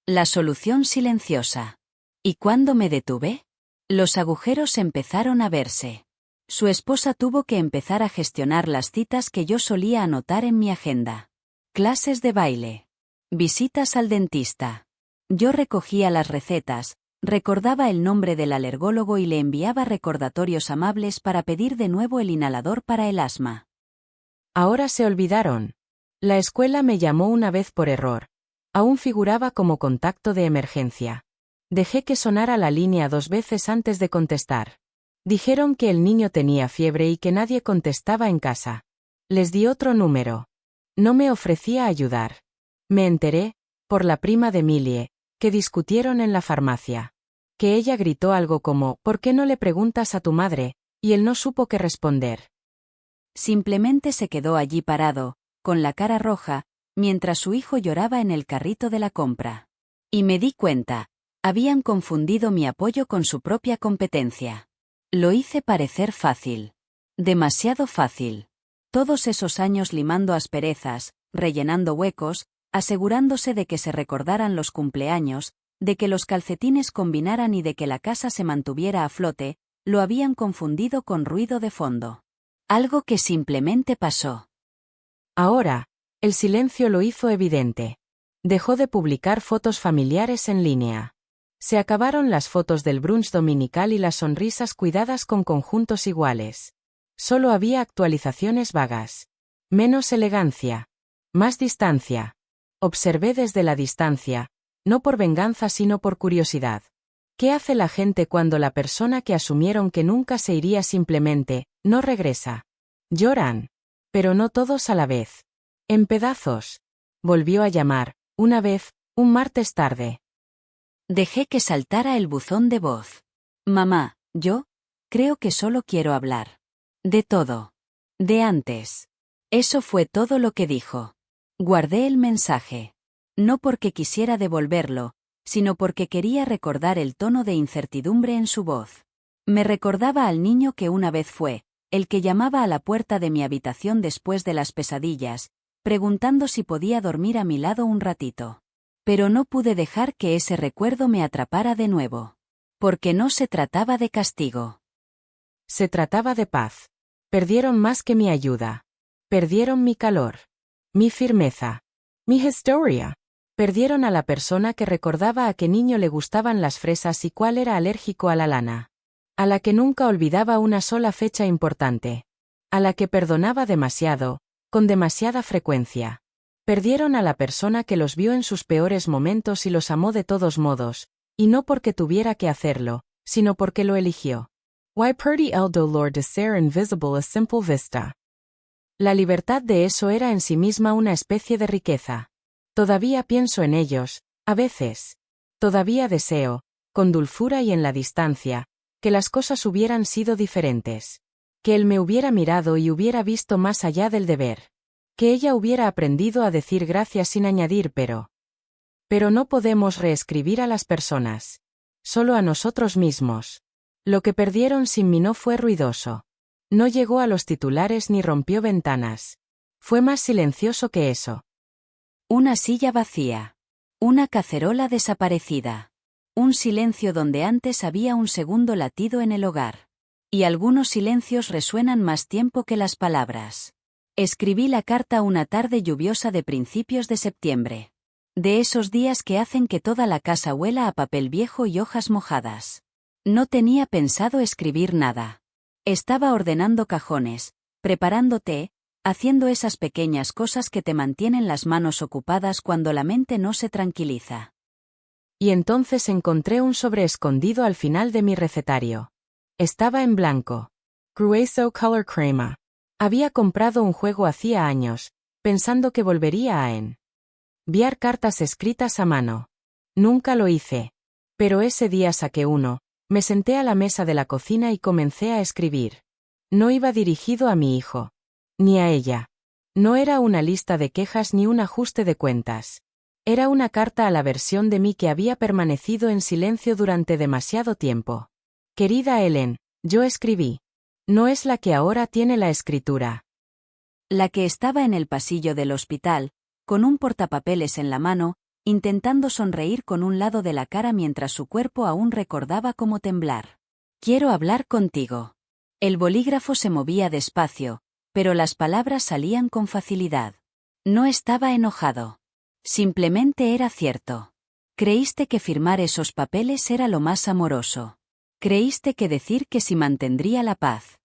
La solución silenciosa. ¿Y cuándo me detuve? Los agujeros empezaron a verse. Su esposa tuvo que empezar a gestionar las citas que yo solía anotar en mi agenda. Clases de baile. Visitas al dentista. Yo recogía las recetas, recordaba el nombre del alergólogo y le enviaba recordatorios amables para pedir de nuevo el inhalador para el asma. Ahora se olvidaron. La escuela me llamó una vez por error. Aún figuraba como contacto de emergencia. Dejé que sonara la línea 2 veces antes de contestar. Dijeron que el niño tenía fiebre y que nadie contestaba en casa. Les di otro número. No me ofrecía ayudar. Me enteré, por la prima de Millie, que discutieron en la farmacia. Que ella gritó algo como, ¿por qué no le preguntas a tu madre? Y él no supo qué responder. Simplemente se quedó allí parado, con la cara roja, mientras su hijo lloraba en el carrito de la compra. Y me di cuenta, habían confundido mi apoyo con su propia competencia. Lo hice parecer fácil. Demasiado fácil. Todos esos años limando asperezas, rellenando huecos, asegurándose de que se recordaran los cumpleaños, de que los calcetines combinaran y de que la casa se mantuviera a flote, lo habían confundido con ruido de fondo. Algo que simplemente pasó. Ahora, el silencio lo hizo evidente. Dejó de publicar fotos familiares en línea. Se acabaron las fotos del brunch dominical y las sonrisas cuidadas con conjuntos iguales. Solo había actualizaciones vagas. Menos elegancia. Más distancia. Observé desde la distancia, no por venganza sino por curiosidad. ¿Qué hace la gente cuando la persona que asumieron que nunca se iría simplemente, no regresa? Lloran. Pero no todos a la vez. En pedazos. Volvió a llamar, una vez, un martes tarde. Dejé que saltara el buzón de voz. Mamá, yo, creo que solo quiero hablar. De todo. De antes. Eso fue todo lo que dijo. Guardé el mensaje. No porque quisiera devolverlo, sino porque quería recordar el tono de incertidumbre en su voz. Me recordaba al niño que una vez fue, el que llamaba a la puerta de mi habitación después de las pesadillas, preguntando si podía dormir a mi lado un ratito. Pero no pude dejar que ese recuerdo me atrapara de nuevo. Porque no se trataba de castigo. Se trataba de paz. Perdieron más que mi ayuda. Perdieron mi calor. Mi firmeza. Mi historia. Perdieron a la persona que recordaba a qué niño le gustaban las fresas y cuál era alérgico a la lana. A la que nunca olvidaba una sola fecha importante. A la que perdonaba demasiado, con demasiada frecuencia. Perdieron a la persona que los vio en sus peores momentos y los amó de todos modos, y no porque tuviera que hacerlo, sino porque lo eligió. Why perdí el dolor de ser invisible a simple vista. La libertad de eso era en sí misma una especie de riqueza. Todavía pienso en ellos, a veces. Todavía deseo, con dulzura y en la distancia, que las cosas hubieran sido diferentes. Que él me hubiera mirado y hubiera visto más allá del deber. Que ella hubiera aprendido a decir gracias sin añadir pero no podemos reescribir a las personas. Solo a nosotros mismos. Lo que perdieron sin mí no fue ruidoso. No llegó a los titulares ni rompió ventanas. Fue más silencioso que eso. Una silla vacía. Una cacerola desaparecida. Un silencio donde antes había un segundo latido en el hogar. Y algunos silencios resuenan más tiempo que las palabras. Escribí la carta una tarde lluviosa de principios de septiembre. De esos días que hacen que toda la casa huela a papel viejo y hojas mojadas. No tenía pensado escribir nada. Estaba ordenando cajones, preparando té, haciendo esas pequeñas cosas que te mantienen las manos ocupadas cuando la mente no se tranquiliza. Y entonces encontré un sobre escondido al final de mi recetario. Estaba en blanco. Grueso color crema. Había comprado un juego hacía años, pensando que volvería a enviar cartas escritas a mano. Nunca lo hice. Pero ese día saqué uno, me senté a la mesa de la cocina y comencé a escribir. No iba dirigido a mi hijo. Ni a ella. No era una lista de quejas ni un ajuste de cuentas. Era una carta a la versión de mí que había permanecido en silencio durante demasiado tiempo. Querida Ellen, yo escribí. No es la que ahora tiene la escritura. La que estaba en el pasillo del hospital, con un portapapeles en la mano, intentando sonreír con un lado de la cara mientras su cuerpo aún recordaba cómo temblar. Quiero hablar contigo. El bolígrafo se movía despacio, pero las palabras salían con facilidad. No estaba enojado. Simplemente era cierto. Creíste que firmar esos papeles era lo más amoroso. Creíste que decir que sí mantendría la paz.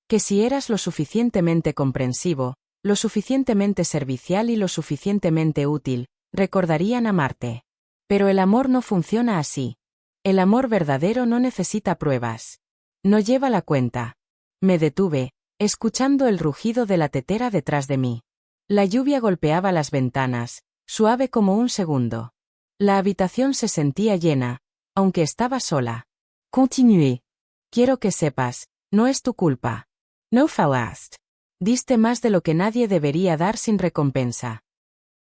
Que si eras lo suficientemente comprensivo, lo suficientemente servicial y lo suficientemente útil, recordarían amarte. Pero el amor no funciona así. El amor verdadero no necesita pruebas. No lleva la cuenta. Me detuve, escuchando el rugido de la tetera detrás de mí. La lluvia golpeaba las ventanas, suave como un segundo. La habitación se sentía llena, aunque estaba sola. Continué. Quiero que sepas, no es tu culpa. No fallaste. Diste más de lo que nadie debería dar sin recompensa.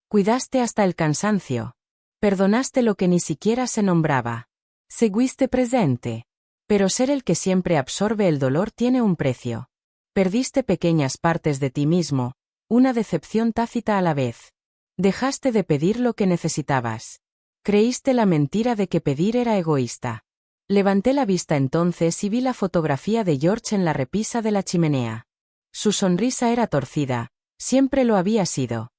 Cuidaste hasta el cansancio. Perdonaste lo que ni siquiera se nombraba. Seguiste presente. Pero ser el que siempre absorbe el dolor tiene un precio. Perdiste pequeñas partes de ti mismo, una decepción tácita a la vez. Dejaste de pedir lo que necesitabas. Creíste la mentira de que pedir era egoísta. Levanté la vista entonces y vi la fotografía de George en la repisa de la chimenea. Su sonrisa era torcida, siempre lo había sido.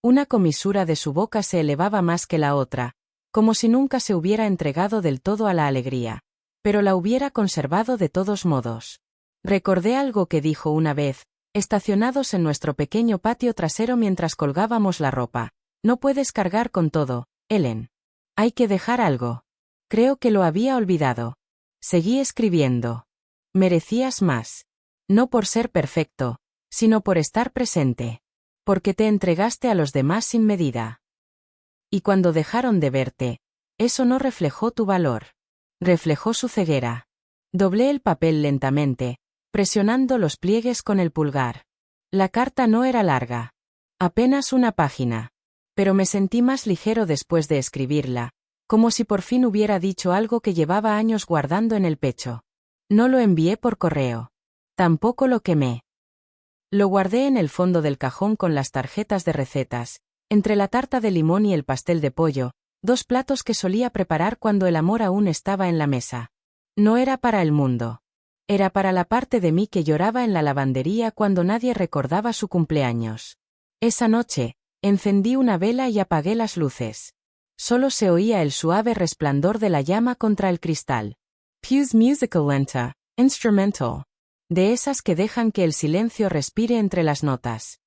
Una comisura de su boca se elevaba más que la otra, como si nunca se hubiera entregado del todo a la alegría, pero la hubiera conservado de todos modos. Recordé algo que dijo una vez, estacionados en nuestro pequeño patio trasero mientras colgábamos la ropa. No puedes cargar con todo, Ellen. Hay que dejar algo. Creo que lo había olvidado. Seguí escribiendo. Merecías más. No por ser perfecto, sino por estar presente. Porque te entregaste a los demás sin medida. Y cuando dejaron de verte, eso no reflejó tu valor. Reflejó su ceguera. Doblé el papel lentamente, presionando los pliegues con el pulgar. La carta no era larga. Apenas una página. Pero me sentí más ligero después de escribirla, como si por fin hubiera dicho algo que llevaba años guardando en el pecho. No lo envié por correo. Tampoco lo quemé. Lo guardé en el fondo del cajón con las tarjetas de recetas, entre la tarta de limón y el pastel de pollo, 2 platos que solía preparar cuando el amor aún estaba en la mesa. No era para el mundo. Era para la parte de mí que lloraba en la lavandería cuando nadie recordaba su cumpleaños. Esa noche, encendí una vela y apagué las luces. Solo se oía el suave resplandor de la llama contra el cristal. Pugh's Musical Lenta, Instrumental. De esas que dejan que el silencio respire entre las notas.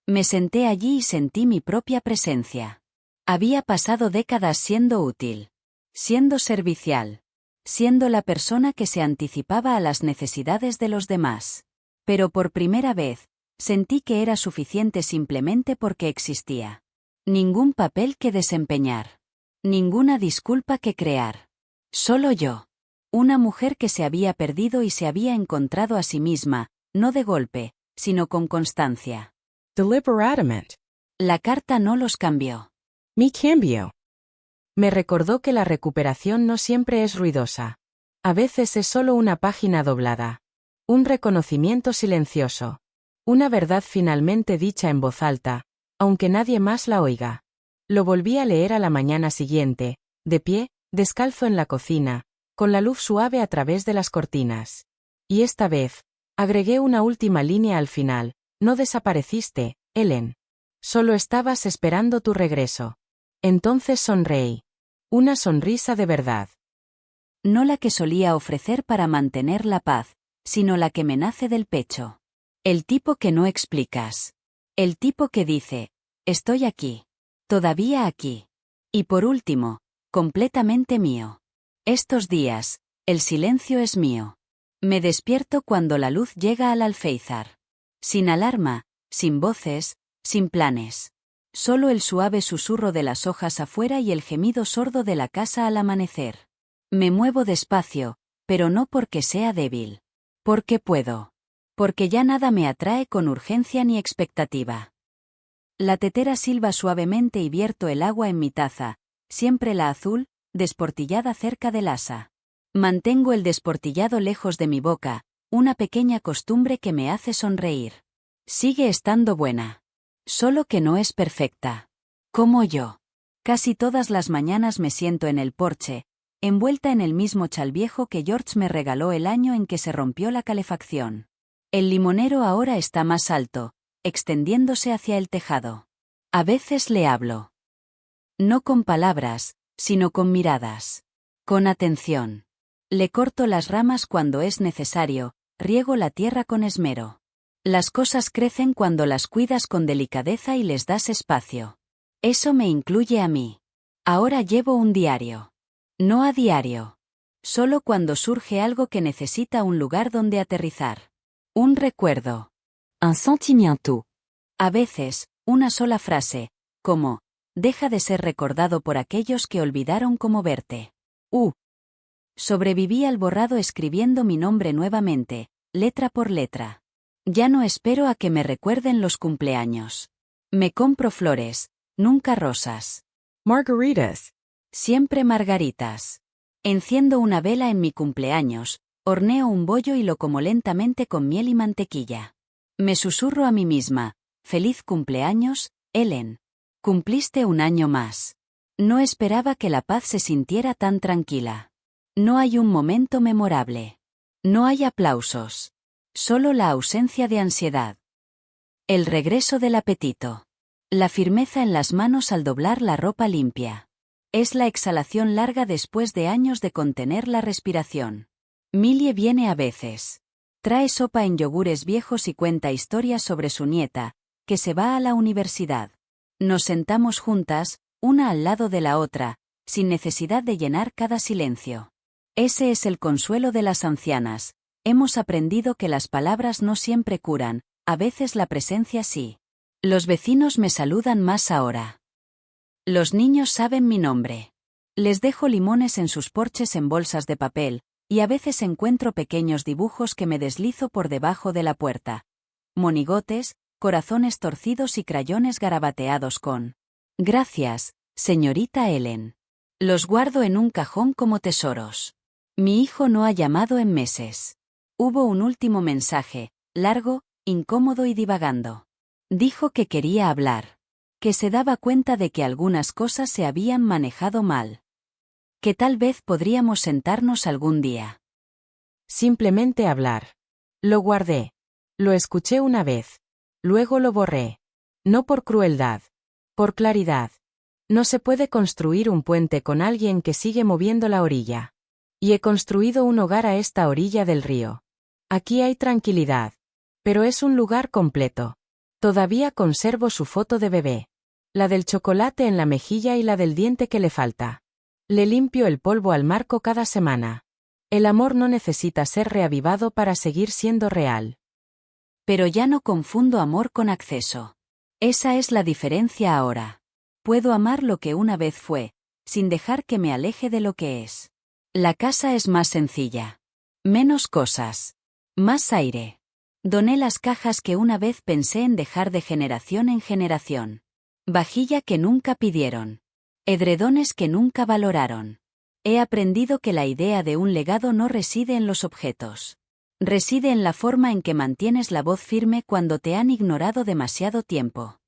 Me senté allí y sentí mi propia presencia. Había pasado décadas siendo útil, siendo servicial, siendo la persona que se anticipaba a las necesidades de los demás. Pero por primera vez, sentí que era suficiente simplemente porque existía. Ningún papel que desempeñar. Ninguna disculpa que crear. Solo yo. Una mujer que se había perdido y se había encontrado a sí misma, no de golpe, sino con constancia. Deliberatamente. La carta no los cambió. Mi cambio. Me recordó que la recuperación no siempre es ruidosa. A veces es solo una página doblada. Un reconocimiento silencioso. Una verdad finalmente dicha en voz alta, aunque nadie más la oiga. Lo volví a leer a la mañana siguiente, de pie, descalzo en la cocina, con la luz suave a través de las cortinas. Y esta vez, agregué una última línea al final: no desapareciste, Ellen. Solo estabas esperando tu regreso. Entonces sonreí. Una sonrisa de verdad. No la que solía ofrecer para mantener la paz, sino la que me nace del pecho. El tipo que no explicas. El tipo que dice, estoy aquí. Todavía aquí. Y por último, completamente mío. Estos días, el silencio es mío. Me despierto cuando la luz llega al alféizar. Sin alarma, sin voces, sin planes. Solo el suave susurro de las hojas afuera y el gemido sordo de la casa al amanecer. Me muevo despacio, pero no porque sea débil. Porque puedo. Porque ya nada me atrae con urgencia ni expectativa. La tetera silba suavemente y vierto el agua en mi taza, siempre la azul, desportillada cerca del asa. Mantengo el desportillado lejos de mi boca, una pequeña costumbre que me hace sonreír. Sigue estando buena. Solo que no es perfecta. Como yo. Casi todas las mañanas me siento en el porche, envuelta en el mismo chal viejo que George me regaló el año en que se rompió la calefacción. El limonero ahora está más alto, extendiéndose hacia el tejado. A veces le hablo. No con palabras, sino con miradas. Con atención. Le corto las ramas cuando es necesario, riego la tierra con esmero. Las cosas crecen cuando las cuidas con delicadeza y les das espacio. Eso me incluye a mí. Ahora llevo un diario. No a diario. Solo cuando surge algo que necesita un lugar donde aterrizar. Un recuerdo. Un sentimiento. A veces, una sola frase, como, deja de ser recordado por aquellos que olvidaron cómo verte. Sobreviví al borrado escribiendo mi nombre nuevamente, letra por letra. Ya no espero a que me recuerden los cumpleaños. Me compro flores, nunca rosas. Margaritas. Siempre margaritas. Enciendo una vela en mi cumpleaños, horneo un bollo y lo como lentamente con miel y mantequilla. Me susurro a mí misma, feliz cumpleaños, Ellen. Cumpliste un año más. No esperaba que la paz se sintiera tan tranquila. No hay un momento memorable. No hay aplausos. Solo la ausencia de ansiedad. El regreso del apetito. La firmeza en las manos al doblar la ropa limpia. Es la exhalación larga después de años de contener la respiración. Millie viene a veces. Trae sopa en yogures viejos y cuenta historias sobre su nieta, que se va a la universidad. Nos sentamos juntas, una al lado de la otra, sin necesidad de llenar cada silencio. Ese es el consuelo de las ancianas. Hemos aprendido que las palabras no siempre curan, a veces la presencia sí. Los vecinos me saludan más ahora. Los niños saben mi nombre. Les dejo limones en sus porches en bolsas de papel, y a veces encuentro pequeños dibujos que me deslizo por debajo de la puerta. Monigotes, corazones torcidos y crayones garabateados con Gracias, señorita Ellen. Los guardo en un cajón como tesoros. Mi hijo no ha llamado en meses. Hubo un último mensaje, largo, incómodo y divagando. Dijo que quería hablar. Que se daba cuenta de que algunas cosas se habían manejado mal. Que tal vez podríamos sentarnos algún día. Simplemente hablar. Lo guardé. Lo escuché una vez. Luego lo borré. No por crueldad. Por claridad. No se puede construir un puente con alguien que sigue moviendo la orilla. Y he construido un hogar a esta orilla del río. Aquí hay tranquilidad. Pero es un lugar completo. Todavía conservo su foto de bebé. La del chocolate en la mejilla y la del diente que le falta. Le limpio el polvo al marco cada semana. El amor no necesita ser reavivado para seguir siendo real. Pero ya no confundo amor con acceso. Esa es la diferencia ahora. Puedo amar lo que una vez fue, sin dejar que me aleje de lo que es. La casa es más sencilla. Menos cosas. Más aire. Doné las cajas que una vez pensé en dejar de generación en generación. Vajilla que nunca pidieron. Edredones que nunca valoraron. He aprendido que la idea de un legado no reside en los objetos. Reside en la forma en que mantienes la voz firme cuando te han ignorado demasiado tiempo.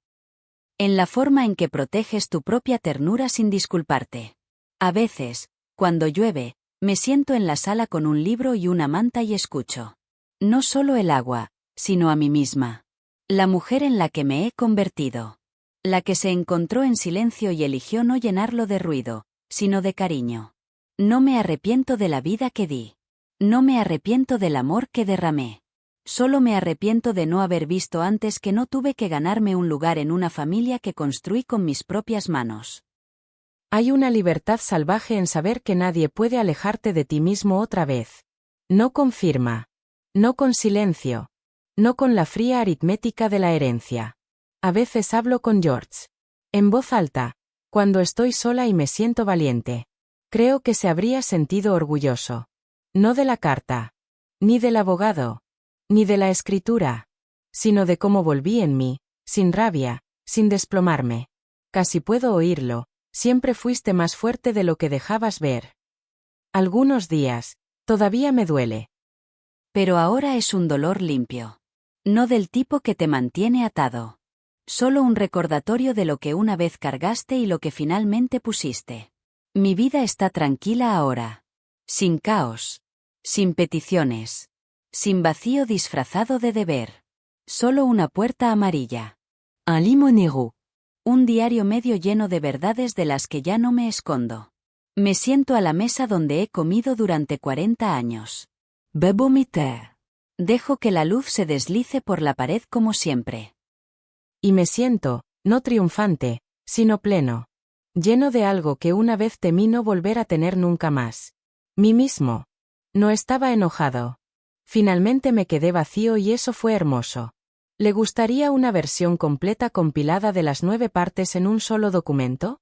En la forma en que proteges tu propia ternura sin disculparte. A veces, cuando llueve, me siento en la sala con un libro y una manta y escucho. No solo el agua, sino a mí misma. La mujer en la que me he convertido. La que se encontró en silencio y eligió no llenarlo de ruido, sino de cariño. No me arrepiento de la vida que di. No me arrepiento del amor que derramé. Solo me arrepiento de no haber visto antes que no tuve que ganarme un lugar en una familia que construí con mis propias manos. Hay una libertad salvaje en saber que nadie puede alejarte de ti mismo otra vez. No con firma. No con silencio. No con la fría aritmética de la herencia. A veces hablo con George. En voz alta. Cuando estoy sola y me siento valiente. Creo que se habría sentido orgulloso. No de la carta. Ni del abogado. Ni de la escritura. Sino de cómo volví en mí, sin rabia, sin desplomarme. Casi puedo oírlo. Siempre fuiste más fuerte de lo que dejabas ver. Algunos días. Todavía me duele. Pero ahora es un dolor limpio. No del tipo que te mantiene atado. Solo un recordatorio de lo que una vez cargaste y lo que finalmente pusiste. Mi vida está tranquila ahora. Sin caos. Sin peticiones. Sin vacío disfrazado de deber. Solo una puerta amarilla. Un limonero. Un diario medio lleno de verdades de las que ya no me escondo. Me siento a la mesa donde he comido durante 40 años. Bebo mi té. Dejo que la luz se deslice por la pared como siempre. Y me siento, no triunfante, sino pleno. Lleno de algo que una vez temí no volver a tener nunca más. Mí mismo. No estaba enojado. Finalmente me quedé vacío y eso fue hermoso. ¿Le gustaría una versión completa compilada de las 9 partes en un solo documento?